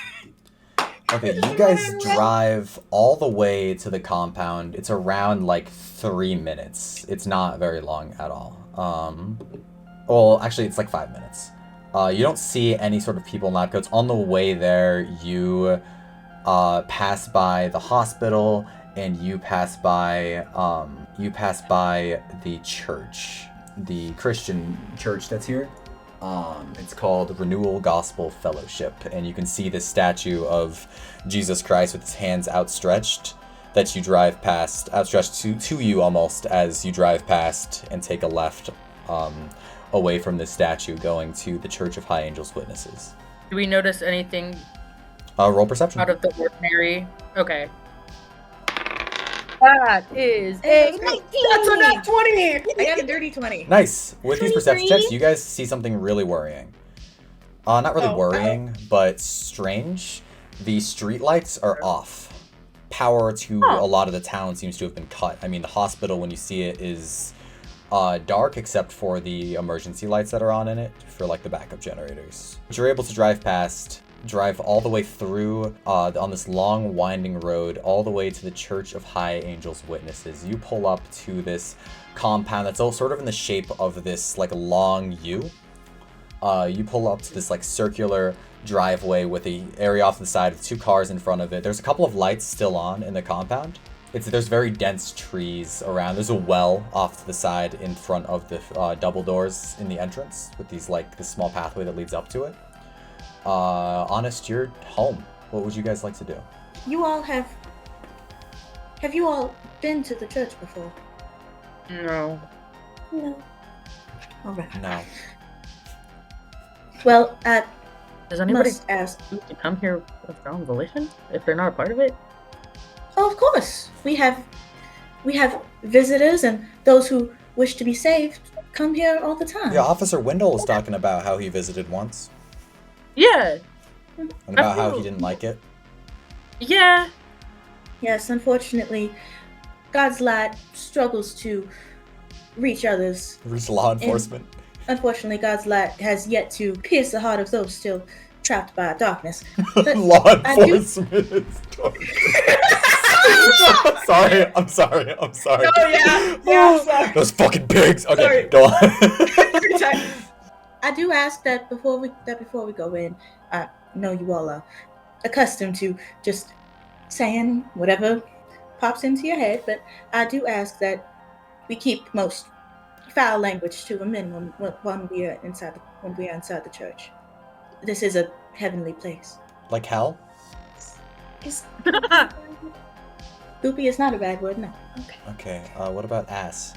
Okay, you guys drive all the way to the compound. It's around like 3 minutes. It's not very long at all. Well, actually, it's like 5 minutes. You don't see any sort of people in lab coats. On the way there, you pass by the hospital, and you pass by the church, the Christian church that's here. It's called Renewal Gospel Fellowship, and you can see this statue of Jesus Christ with his hands outstretched that you drive past, outstretched to you almost as you drive past and take a left away from this statue going to the Church of High Angels Witnesses. Do we notice anything Roll perception. out of the ordinary? Okay. That is a 19. That's a nat 20! I got a dirty 20. Nice. With these perception checks, you guys see something really worrying. Not really worrying, but strange. The streetlights are off. Power to a lot of the town seems to have been cut. I mean, the hospital, when you see it, is dark except for the emergency lights that are on in it for like the backup generators. But you're able to drive all the way through on this long winding road all the way to the Church of High Angels Witnesses. You pull up to this compound that's all sort of in the shape of this like long U. You pull up to this like circular driveway with the area off to the side with 2 cars in front of it. There's a couple of lights still on in the compound. There's very dense trees around. There's a well off to the side in front of the double doors in the entrance with these like this small pathway that leads up to it. Honest, you're home. What would you guys like to do? You all have you all been to the church before? No. No. All right. No. Well, Does anybody must ask. choose to come here of their own volition if they're not a part of it? Oh, of course. We have visitors and those who wish to be saved come here all the time. Yeah, Officer Wendell was talking about how he visited once Yeah. and about how he didn't like it. Yeah. Yes, unfortunately, God's light struggles to reach others. Reach law enforcement. Unfortunately, God's light has yet to pierce the heart of those still trapped by darkness. But Law I do- enforcement. I'm sorry. Oh yeah, sorry. Those fucking pigs. Okay, Sorry. go on. I do ask that before we go in, I know you all are accustomed to just saying whatever pops into your head, but I do ask that we keep most foul language to a minimum when we are inside the church. This is a heavenly place. Like hell? Goopy is not a bad word, no. Okay, what about ass?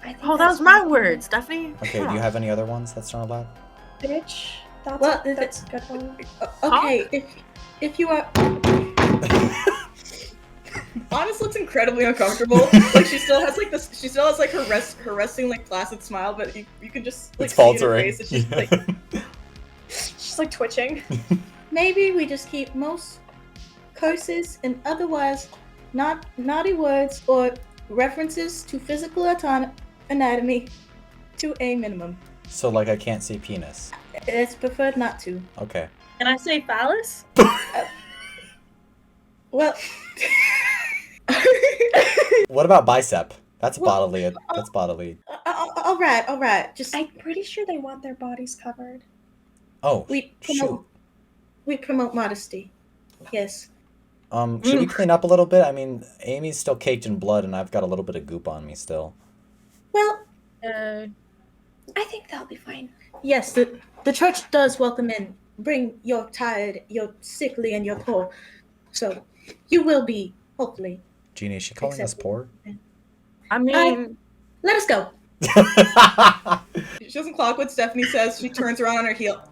I think Oh, that was my word, Stephanie. Okay, do you have any other ones that's not allowed? bitch. That's a good one. Okay, if you are. Honest looks incredibly uncomfortable. Like she still has like her resting like placid smile, but you can just like It's see in her faltering. face. It's just like She's like twitching. Maybe we just keep most curses and otherwise not naughty words or references to physical anatomy to a minimum. So, like, I can't see penis. It's preferred not to. Okay. Can I say phallus? Well, What about bicep? That's bodily. That's bodily. all right. Just I'm pretty sure they want their bodies covered. Oh, we promote modesty. Yes. should we clean up a little bit? I mean, Amy's still caked in blood, and I've got a little bit of goop on me still. Well, I think that'll be fine. yes. The church does welcome in. Bring your tired, your sickly, and your poor. So you will be hopefully. Jeannie, is she calling us poor? I mean, Let us go. she doesn't clock what Stephanie says. She turns around on her heel,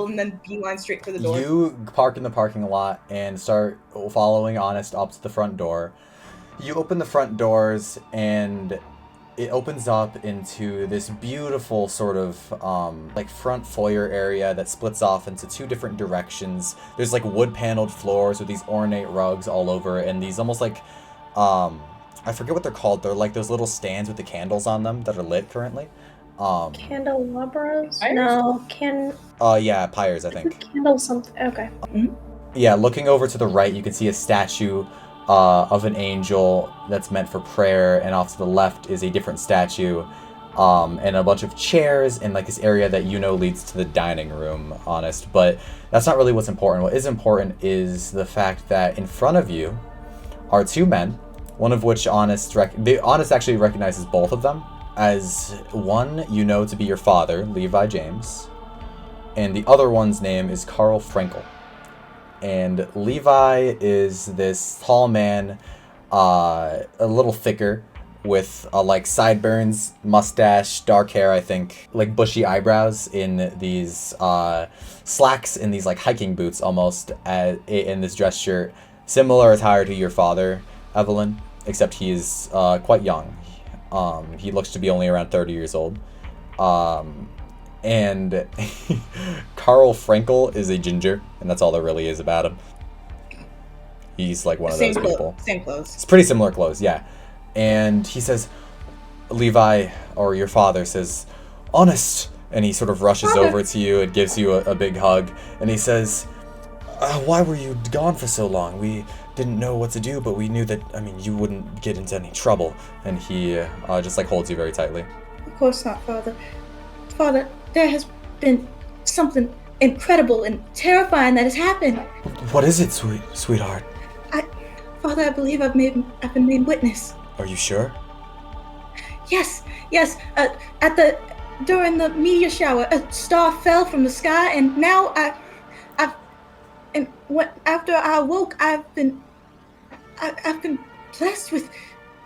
and then beeline straight for the door. You park in the parking lot and start following Honest up to the front door. You open the front doors, and it opens up into this beautiful sort of like front foyer area that splits off into two different directions. There's like wood paneled floors with these ornate rugs all over, and these almost like I forget what they're called. They're like those little stands with the candles on them that are lit currently. Candelabras? Pyres? No, Yeah, pyres, I think. Candle something. Okay. Yeah, looking over to the right, you can see a statue of an angel that's meant for prayer, and off to the left is a different statue, and a bunch of chairs, and like this area that leads to the dining room, Honest. But that's not really what's important. What is important is the fact that in front of you are two men, one of which Honest actually recognizes both of them as one to be your father, Levi James, and the other one's name is Carl Frankel. And Levi is this tall man, a little thicker, with like sideburns, mustache, dark hair, I think, like bushy eyebrows, in these slacks and these like hiking boots almost, in this dress shirt. Similar attire to your father, Evelyn, except he is quite young. He looks to be only around 30 years old. And Carl Frankel is a ginger, and that's all there really is about him. He's like one of those people. Same clothes. It's pretty similar clothes, yeah. And he says, Levi, or your father, says, Honest. And he sort of rushes over to you and gives you a big hug. And he says, why were you gone for so long? We didn't know what to do, but we knew that, you wouldn't get into any trouble. And he just like holds you very tightly. Of course not, Father. Father, there has been something incredible and terrifying that has happened. What is it, sweetheart? Father, I believe I've been made witness. Are you sure? Yes. During the meteor shower, a star fell from the sky, and now after I awoke, I've been blessed with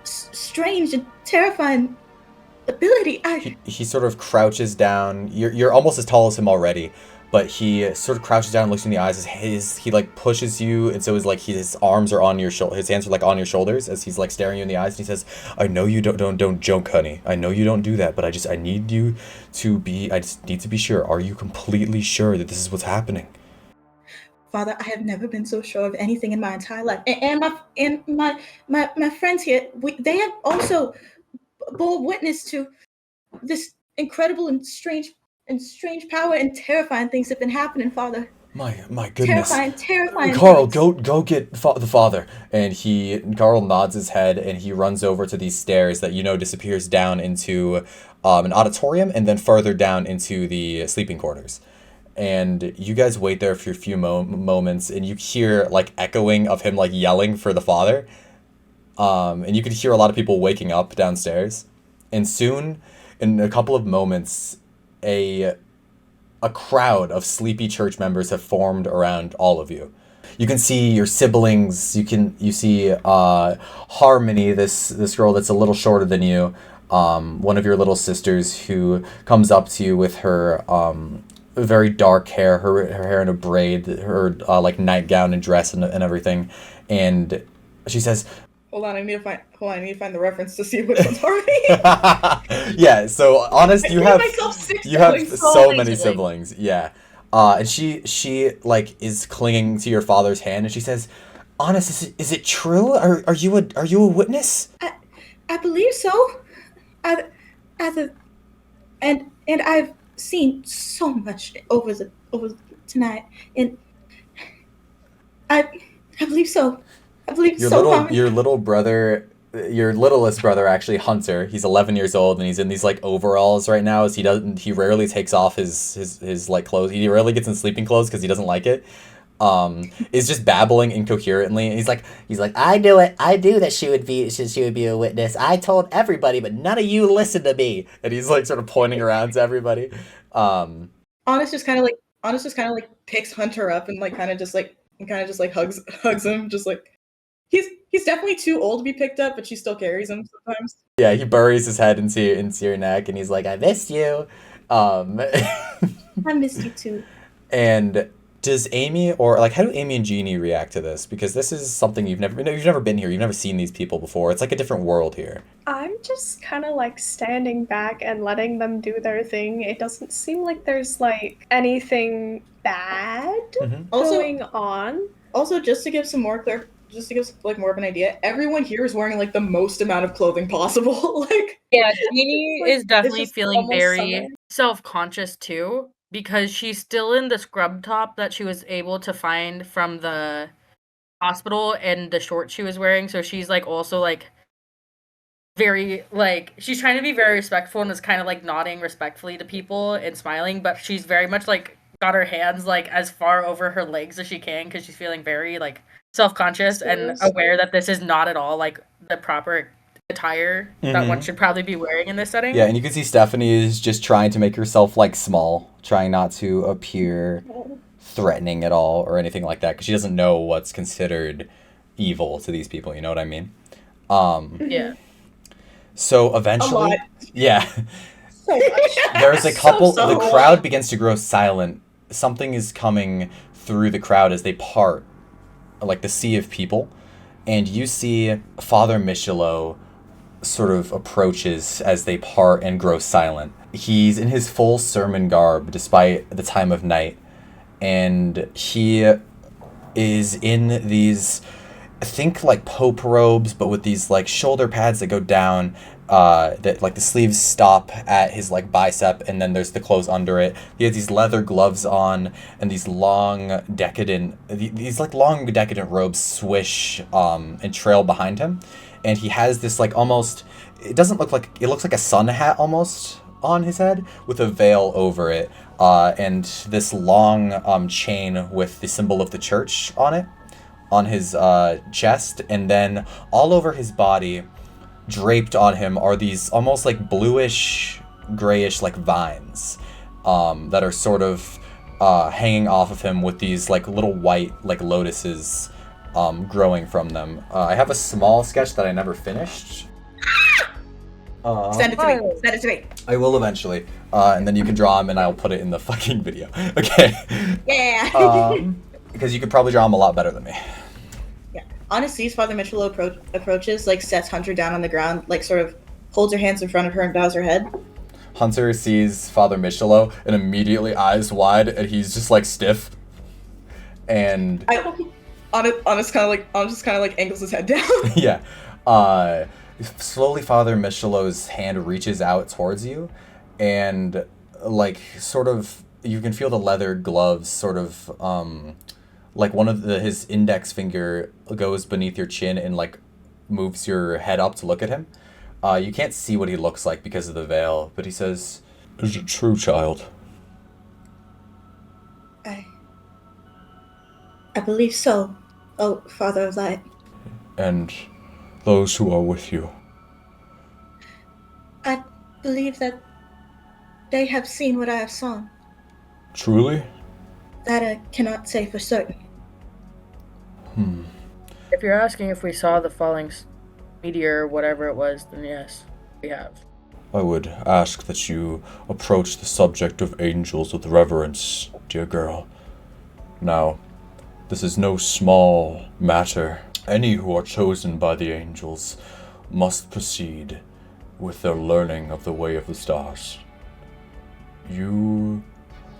strange and terrifying ability. He sort of crouches down. You're almost as tall as him already, but he sort of crouches down and looks in the eyes. He like pushes you, and so his arms are on your his hands are like on your shoulders as he's like staring you in the eyes, and he says, I know you don't joke, honey. I know you don't do that, but I just need to be sure. Are you completely sure that this is what's happening? Father, I have never been so sure of anything in my entire life. And my friends here, they have also bore witness to this incredible and strange power and terrifying things that have been happening, Father. My goodness. Terrifying. Carl, go get the father. And Carl nods his head, and he runs over to these stairs that disappears down into an auditorium, and then further down into the sleeping quarters. And you guys wait there for a few moments, and you hear like echoing of him like yelling for the father. And you could hear a lot of people waking up downstairs. And soon, in a couple of moments, a crowd of sleepy church members have formed around all of you. You can see your siblings. You see Harmony, this girl that's a little shorter than you, one of your little sisters, who comes up to you with her very dark hair, her hair in a braid, her like nightgown and dress and everything, and she says, Hold on, I need to find the reference to see which one's Harmony. Yeah, so Honest, you have so many siblings. siblings. Yeah. And she like is clinging to your father's hand, and she says, Honest, is it true? Are you a witness? I believe so. And I've seen so much over tonight, and I believe so. Your little brother, your littlest brother, actually, Hunter, he's 11 years old, and he's in these like overalls right now, as he rarely takes off his like clothes. He rarely gets in sleeping clothes because he doesn't like it. Is just babbling incoherently, and he's like, I knew that she would be a witness. I told everybody, but none of you listened to me. And he's like sort of pointing around to everybody. Honest just kind of like picks Hunter up and kind of just hugs him, just like he's definitely too old to be picked up, but she still carries him sometimes. Yeah, he buries his head into your neck, and he's like, I missed you. I missed you too. And Does Amy, or like, how do Amy and Jeannie react to this? Because this is something you've never been here. You've never seen these people before. It's like a different world here. I'm just kind of like standing back and letting them do their thing. It doesn't seem like there's like anything bad going on. Also, just to give more of an idea, everyone here is wearing like the most amount of clothing possible. Like, yeah, Jeannie is definitely feeling very summer. self-conscious too, because she's still in the scrub top that she was able to find from the hospital and the shorts she was wearing. So she's like also like very like, she's trying to be very respectful and is kind of like nodding respectfully to people and smiling, but she's very much like got her hands like as far over her legs as she can because she's feeling very like self-conscious and aware that this is not at all like the proper attire that one should probably be wearing in this setting. Yeah, and you can see Stephanie is just trying to make herself like small, trying not to appear threatening at all or anything like that, because she doesn't know what's considered evil to these people, you know what I mean? Yeah. So eventually, yeah, so much. there's a couple, So the crowd begins to grow silent. Something is coming through the crowd as they part, like the sea of people, and you see Father Michelot sort of approaches as they part and grow silent. He's in his full sermon garb despite the time of night, and he is in these, I think like Pope robes, but with these like shoulder pads that go down, that like the sleeves stop at his like bicep, and then there's the clothes under it. He has these leather gloves on, and these long decadent robes swish and trail behind him, and he has this like almost, it looks like a sun hat almost on his head with a veil over it, and this long chain with the symbol of the church on it, on his chest, and then all over his body, draped on him, are these almost like bluish, grayish like vines that are sort of hanging off of him with these like little white like lotuses growing from them. I have a small sketch that I never finished. Send it to me. I will eventually, and then you can draw him and I'll put it in the fucking video. Okay. Yeah. Because you could probably draw him a lot better than me. Yeah. Honestly, Father Michelot approaches, like sets Hunter down on the ground, like sort of holds her hands in front of her and bows her head. Hunter sees Father Michelot and immediately eyes wide, and he's just like stiff. And Honest kind of like angles his head down. yeah. Slowly Father Michelot's hand reaches out towards you, and like sort of you can feel the leather gloves sort of like one of his index finger goes beneath your chin and like moves your head up to look at him. You can't see what he looks like because of the veil, but he says, "Is it true, child?" I believe so, oh Father of Light. And those who are with you? I believe that they have seen what I have seen. Truly? That I cannot say for certain. If you're asking if we saw the falling meteor or whatever it was, then yes, we have. I would ask that you approach the subject of angels with reverence, dear girl. Now, this is no small matter. Any who are chosen by the angels must proceed with their learning of the way of the stars. You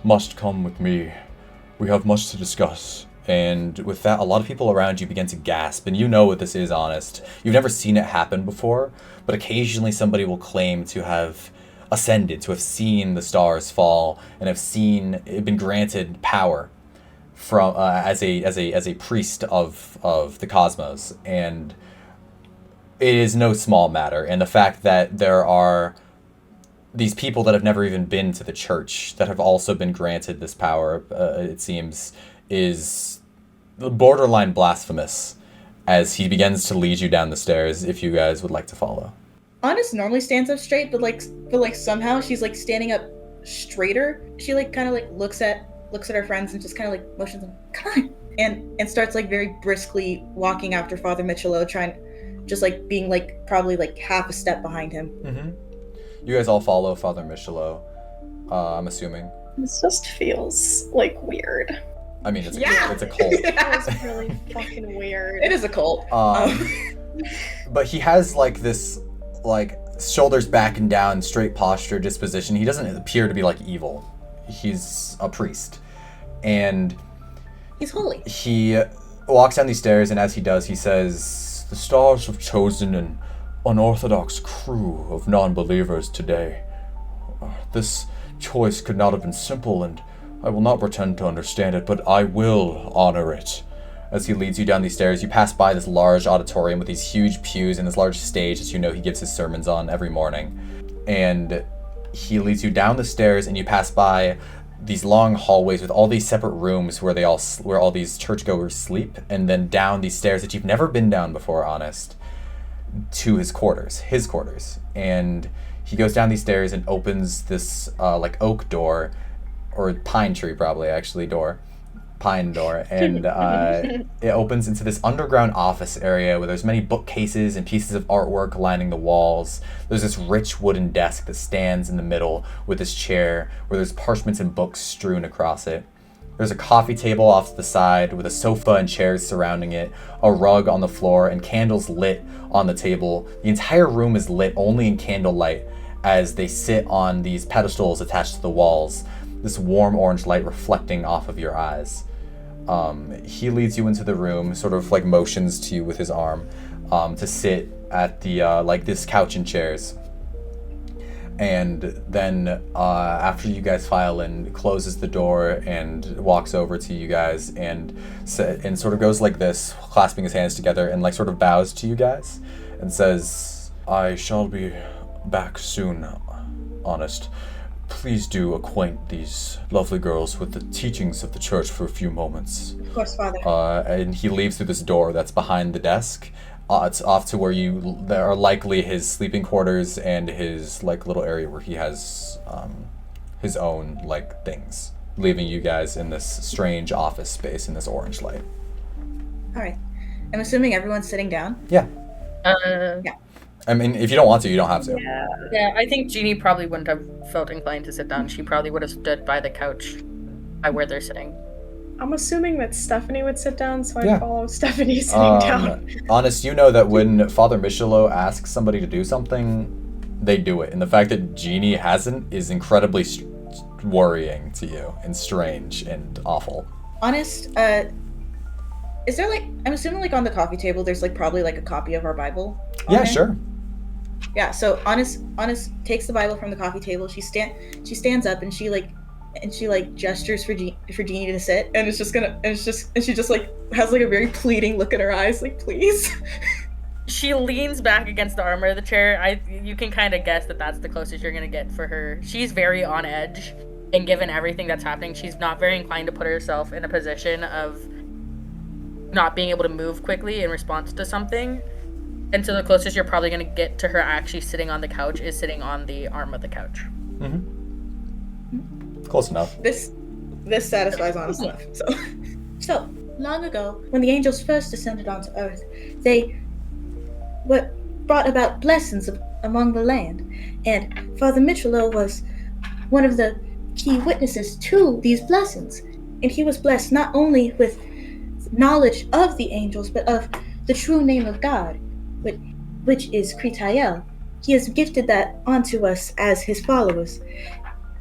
must come with me. We have much to discuss. And with that, a lot of people around you begin to gasp, and you know what this is, Honest. You've never seen it happen before, but occasionally somebody will claim to have ascended, to have seen the stars fall, and have been granted power from as a priest of the cosmos. And it is no small matter. And the fact that there are these people that have never even been to the church that have also been granted this power, it seems, is borderline blasphemous, as he begins to lead you down the stairs, if you guys would like to follow. Honest normally stands up straight, but somehow she's like standing up straighter. She like kind of like looks at her friends and just kind of like motions them, come on, and starts like very briskly walking after Father Michelot, just like being like probably like half a step behind him. Mm-hmm. You guys all follow Father Michelot, I'm assuming. This just feels like weird. I mean, it's a cult. That was really fucking weird. It is a cult. But he has like this, like, shoulders back and down, straight posture, disposition. He doesn't appear to be like evil. He's a priest, and he's holy. He walks down these stairs, and as he does, he says, "The stars have chosen an unorthodox crew of non-believers today. This choice could not have been simple, and I will not pretend to understand it, but I will honor it." As he leads you down these stairs, you pass by this large auditorium with these huge pews and this large stage that you know he gives his sermons on every morning. And he leads you down the stairs, and you pass by these long hallways with all these separate rooms where all these churchgoers sleep, and then down these stairs that you've never been down before, Honest, to his quarters. And he goes down these stairs and opens this like oak door, or pine tree probably actually door. Pine door, and it opens into this underground office area where there's many bookcases and pieces of artwork lining the walls. There's this rich wooden desk that stands in the middle with this chair where there's parchments and books strewn across it. There's a coffee table off to the side with a sofa and chairs surrounding it, a rug on the floor, and candles lit on the table. The entire room is lit only in candlelight as they sit on these pedestals attached to the walls, this warm orange light reflecting off of your eyes. He leads you into the room, sort of like motions to you with his arm, to sit at the like this couch and chairs. And then after you guys file in, closes the door and walks over to you guys and sort of goes like this, clasping his hands together, and like sort of bows to you guys and says, "I shall be back soon, Honest. Please do acquaint these lovely girls with the teachings of the church for a few moments." Of course, Father. And he leaves through this door that's behind the desk. It's off to where there are likely his sleeping quarters and his like little area where he has his own like things, leaving you guys in this strange office space in this orange light. All right. I'm assuming everyone's sitting down. Yeah. Yeah. I mean, if you don't want to, you don't have to. Yeah, I think Jeannie probably wouldn't have felt inclined to sit down. She probably would have stood by the couch by where they're sitting. I'm assuming that Stephanie would sit down, so Yeah. I'd follow Stephanie sitting down. Honest, you know that when Father Michelot asks somebody to do something, they do it. And the fact that Jeannie hasn't is incredibly worrying to you, and strange and awful. Honest, is there like, I'm assuming like on the coffee table there's like probably like a copy of our Bible on Yeah, there? sure. Yeah, so Honest takes the Bible from the coffee table. She stands up and she gestures for Jeannie to sit, and she just like has like a very pleading look in her eyes, like, please. She leans back against the armor of the chair. You can kind of guess that that's the closest you're gonna get for her. She's very on edge, and given everything that's happening, she's not very inclined to put herself in a position of not being able to move quickly in response to something. And so the closest you're probably going to get to her actually sitting on the couch is sitting on the arm of the couch. Mm-hmm. Close enough. This satisfies Honest enough. So long ago, when the angels first descended onto Earth, they brought about blessings among the land, and Father Michelot was one of the key witnesses to these blessings. And he was blessed not only with knowledge of the angels, but of the true name of God, which is Kritael. He has gifted that onto us as his followers.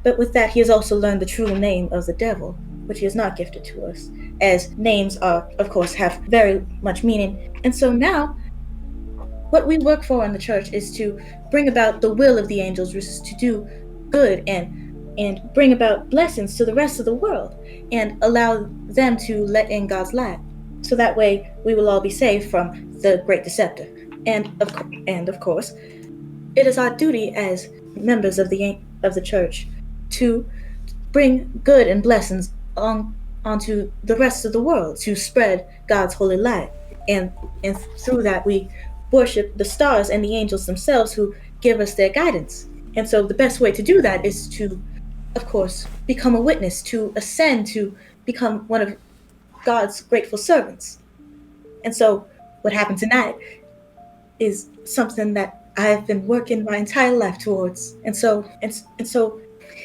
But with that, he has also learned the true name of the devil, which he has not gifted to us, as names are, of course, have very much meaning. And so now, what we work for in the church is to bring about the will of the angels, which is to do good and bring about blessings to the rest of the world, and allow them to let in God's light. So that way, we will all be saved from the great deceptor. And of course, it is our duty as members of the church to bring good and blessings onto the rest of the world, to spread God's holy light. And through that, we worship the stars and the angels themselves who give us their guidance. And so the best way to do that is to, of course, become a witness, to ascend, to become one of God's grateful servants. And so what happened tonight is something that I've been working my entire life towards. And so it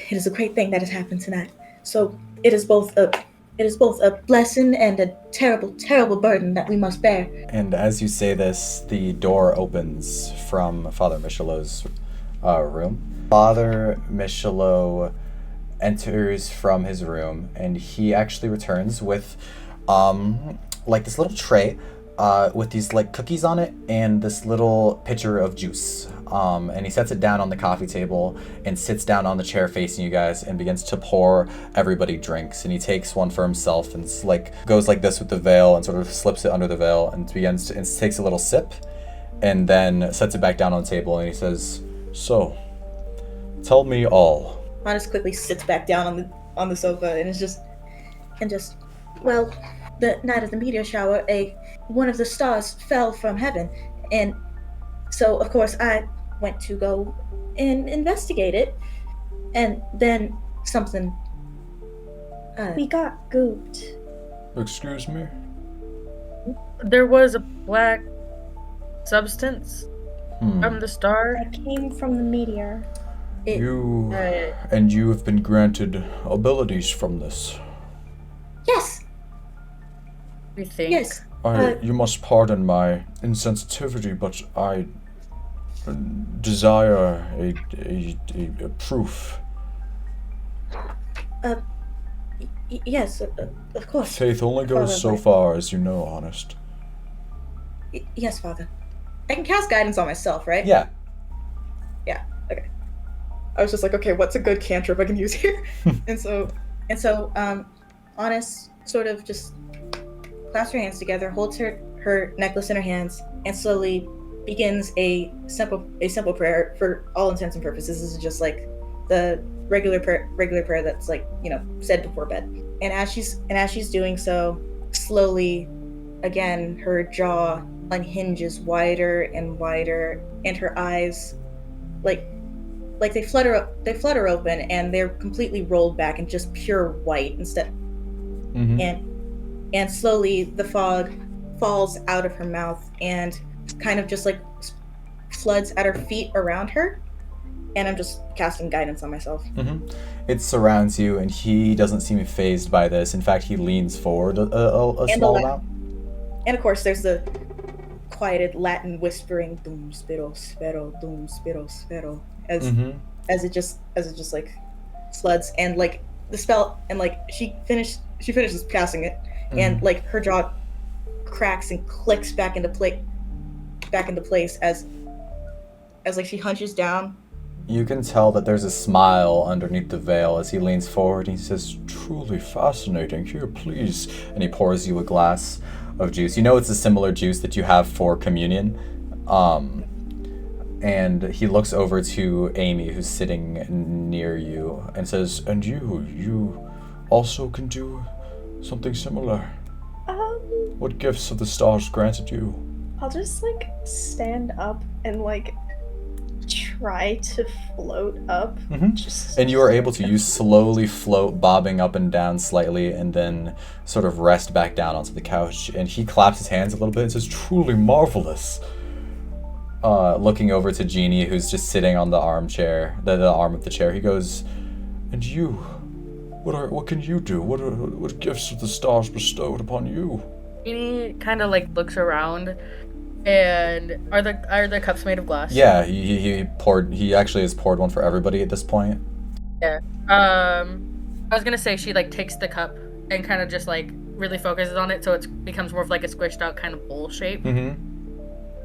is a great thing that has happened tonight. So it is both a It is both a blessing and a terrible, terrible burden that we must bear. And as you say this, the door opens from Father Michelot's room. Father Michelot enters from his room, and he actually returns with like this little tray with these like cookies on it and this little pitcher of juice. And he sets it down on the coffee table and sits down on the chair facing you guys and begins to pour everybody drinks. And he takes one for himself and goes like this with the veil and sort of slips it under the veil and takes a little sip and then sets it back down on the table. And he says, "So, tell me all." Honest quickly sits back down on the sofa and well, the night of the meteor shower, one of the stars fell from heaven, and so of course I went to go and investigate it, and then something. We got gooped. Excuse me? There was a black substance from the star. That came from the meteor. You have been granted abilities from this. Yes. We think. Yes. You must pardon my insensitivity, but I desire a proof. Yes, of course. Faith only goes so far, as you know, Honest. Yes, Father. I can cast guidance on myself, right? Yeah. Yeah. Okay. I was just like, okay, what's a good cantrip I can use here? and so, Honest sort of just clasps her hands together, holds her necklace in her hands, and slowly begins a simple prayer. For all intents and purposes, this is just like the regular prayer that's like, said before bed. And as she's doing so, slowly, again, her jaw unhinges wider and wider, and her eyes, like they flutter open, and they're completely rolled back and just pure white instead. Mm-hmm. And slowly the fog falls out of her mouth and kind of just like floods at her feet around her. And I'm just casting guidance on myself. Mm-hmm. It surrounds you, and he doesn't seem fazed by this. In fact, he leans forward a small amount. And of course, there's the quieted Latin whispering, "Dum spiro spero, dum spiro spero," as it just like floods, and like the spell, and like she finishes casting it, and like her jaw cracks and clicks back into place as like she hunches down. You can tell that there's a smile underneath the veil as he leans forward and he says, "Truly fascinating. Here, please." And he pours you a glass of juice. You know it's a similar juice that you have for communion. And he looks over to Amy, who's sitting near you, and says, "And you also can do something similar. What gifts have the stars granted you?" I'll just like stand up and like try to float up. And you are able to. You slowly float, bobbing up and down slightly, and then sort of rest back down onto the couch. And he claps his hands a little bit and says, "Truly marvelous." Looking over to Jeannie, who's just sitting on the armchair, the arm of the chair, he goes, "And you? What can you do? What gifts have the stars bestowed upon you?" Jeannie kind of like looks around, and are the cups made of glass? Yeah, he actually has poured one for everybody at this point. Yeah. I was gonna say she like takes the cup and kind of just like really focuses on it, so it becomes more of like a squished out kind of bowl shape,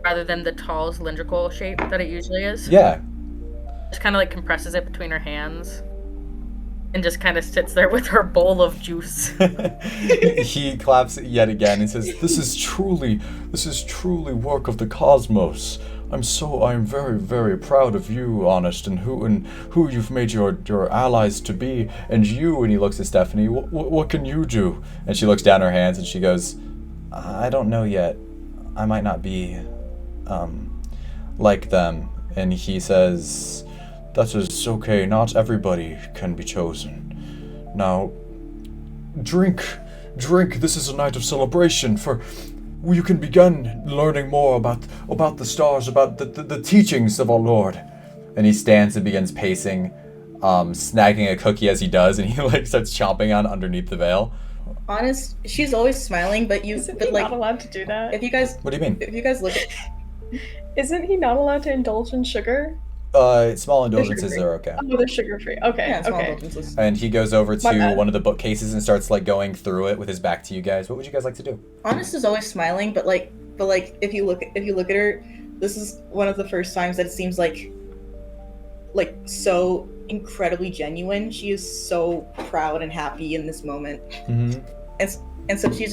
rather than the tall cylindrical shape that it usually is. Yeah. Just kind of like compresses it between her hands, and just kind of sits there with her bowl of juice. He claps yet again and says, This is truly work of the cosmos. I'm very, very proud of you, Honest, and who you've made your allies to be. And you," and he looks at Stephanie, what can you do?" And she looks down her hands and she goes, "I don't know yet. I might not be like them." And he says, "That is okay. Not everybody can be chosen. Now, drink. This is a night of celebration, for you can begin learning more about the stars, about the teachings of our Lord." And he stands and begins pacing, snagging a cookie as he does, and he like starts chomping on underneath the veil. honest, she's always smiling, but Isn't he not allowed to do that? if you guys What do you mean? if you guys look at Isn't he not allowed to indulge in sugar? Small indulgences are okay. Oh, they're sugar-free. Okay, yeah, small okay. indulgences. And he goes over My to bad. one of the bookcases and starts like going through it with his back to you guys. What would you guys like to do? Honest is always smiling, but if you look at her, this is one of the first times that it seems like so incredibly genuine. She is so proud and happy in this moment. Mm-hmm. And so she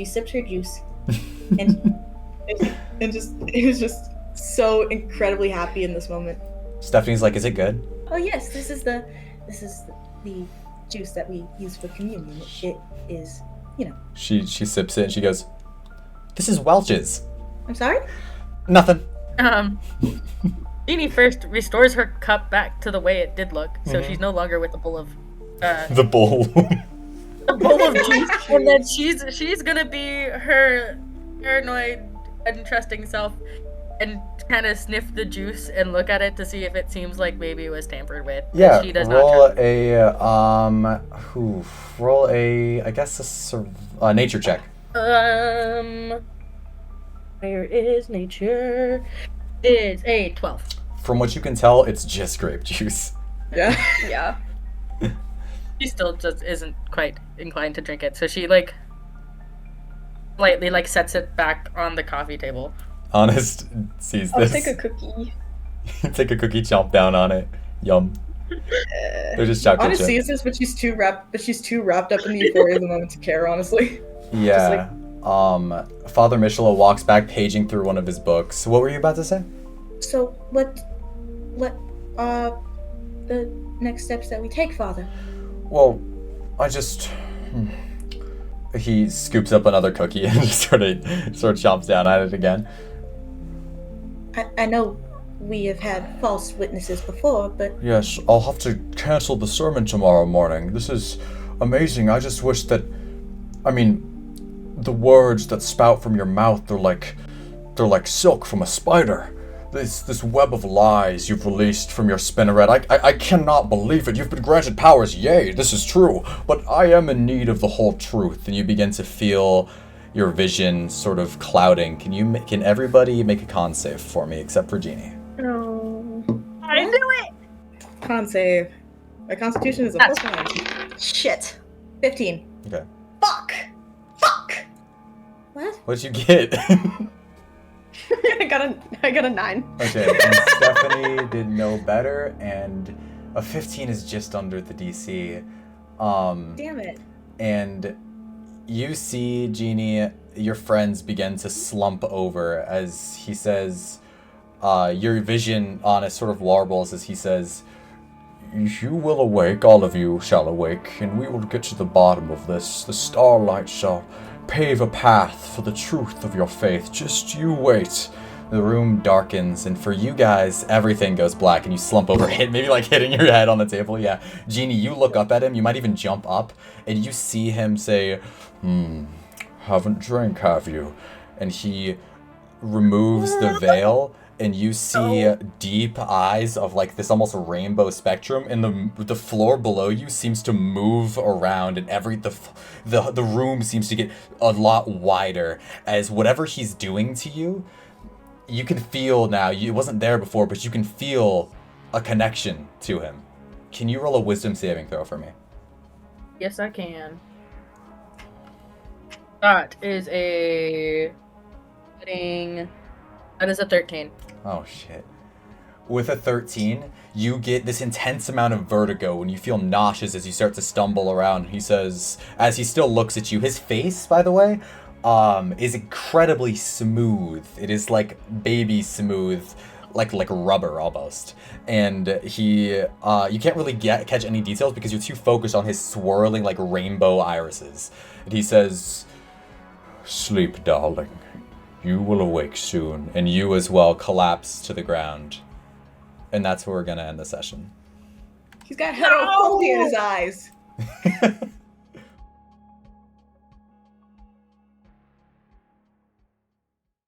sipped her juice and it was just so incredibly happy in this moment. Stephanie's like, is it good? Oh yes, this is the juice that we use for communion. It is, She sips it and she goes, this is Welch's. I'm sorry? Nothing. Jeannie first restores her cup back to the way it did look, so she's no longer with the bowl of The bowl. a bowl of juice, and then she's gonna be her paranoid, untrusting self, and kind of sniff the juice and look at it to see if it seems like maybe it was tampered with. Yeah, She does roll not I guess a nature check. where is nature? It's a 12. From what you can tell, it's just grape juice. Yeah. Yeah. She still just isn't quite inclined to drink it, so she lightly sets it back on the coffee table. Honest sees I'll this. take a cookie. Take a cookie, chomp down on it. Yum. They're just chocolate Honest chip. sees this, but she's too wrapped up in the euphoria of the moment to care, honestly. Yeah. Father Michelin walks back, paging through one of his books. What were you about to say? So what are the next steps that we take, Father? Well, he scoops up another cookie and just sort of chomps down at it again. I know we have had false witnesses before, but Yes, I'll have to cancel the sermon tomorrow morning. This is amazing. I just wish that, the words that spout from your mouth, they're like silk from a spider. This web of lies you've released from your spinneret, I cannot believe it. You've been granted powers, yay, this is true, but I am in need of the whole truth. And you begin to feel your vision sort of clouding. Can everybody make a con save for me, except for Jeannie? Oh. I knew it! con save. My constitution is a That's- +9. Shit. 15. Okay. Fuck. What? What'd you get? I got a 9. Okay, and Stephanie did no better, and a 15 is just under the DC. Damn it. And you see, Jeannie, your friends begin to slump over as he says, your vision on it sort of warbles as he says, you will awake, all of you shall awake, and we will get to the bottom of this. The starlight shall pave a path for the truth of your faith. Just you wait. The room darkens, and for you guys, everything goes black, and you slump over, maybe hitting your head on the table. Yeah, Jeannie, you look up at him. You might even jump up, and you see him say, haven't drank, have you? And he removes the veil, and you see deep eyes of this almost rainbow spectrum, and the floor below you seems to move around, and the room seems to get a lot wider as whatever he's doing to you, you can feel now. It wasn't there before, but you can feel a connection to him. Can you roll a wisdom saving throw for me? Yes, I can. That is a 13. Oh shit. With a 13, you get this intense amount of vertigo and you feel nauseous as you start to stumble around. He says, as he still looks at you, his face, by the way, is incredibly smooth. It is like baby smooth, like rubber almost. And he, you can't really catch any details because you're too focused on his swirling rainbow irises. And he says, sleep, darling. You will awake soon, and you as well collapse to the ground. And that's where we're gonna end the session. He's got heterophobia in his eyes.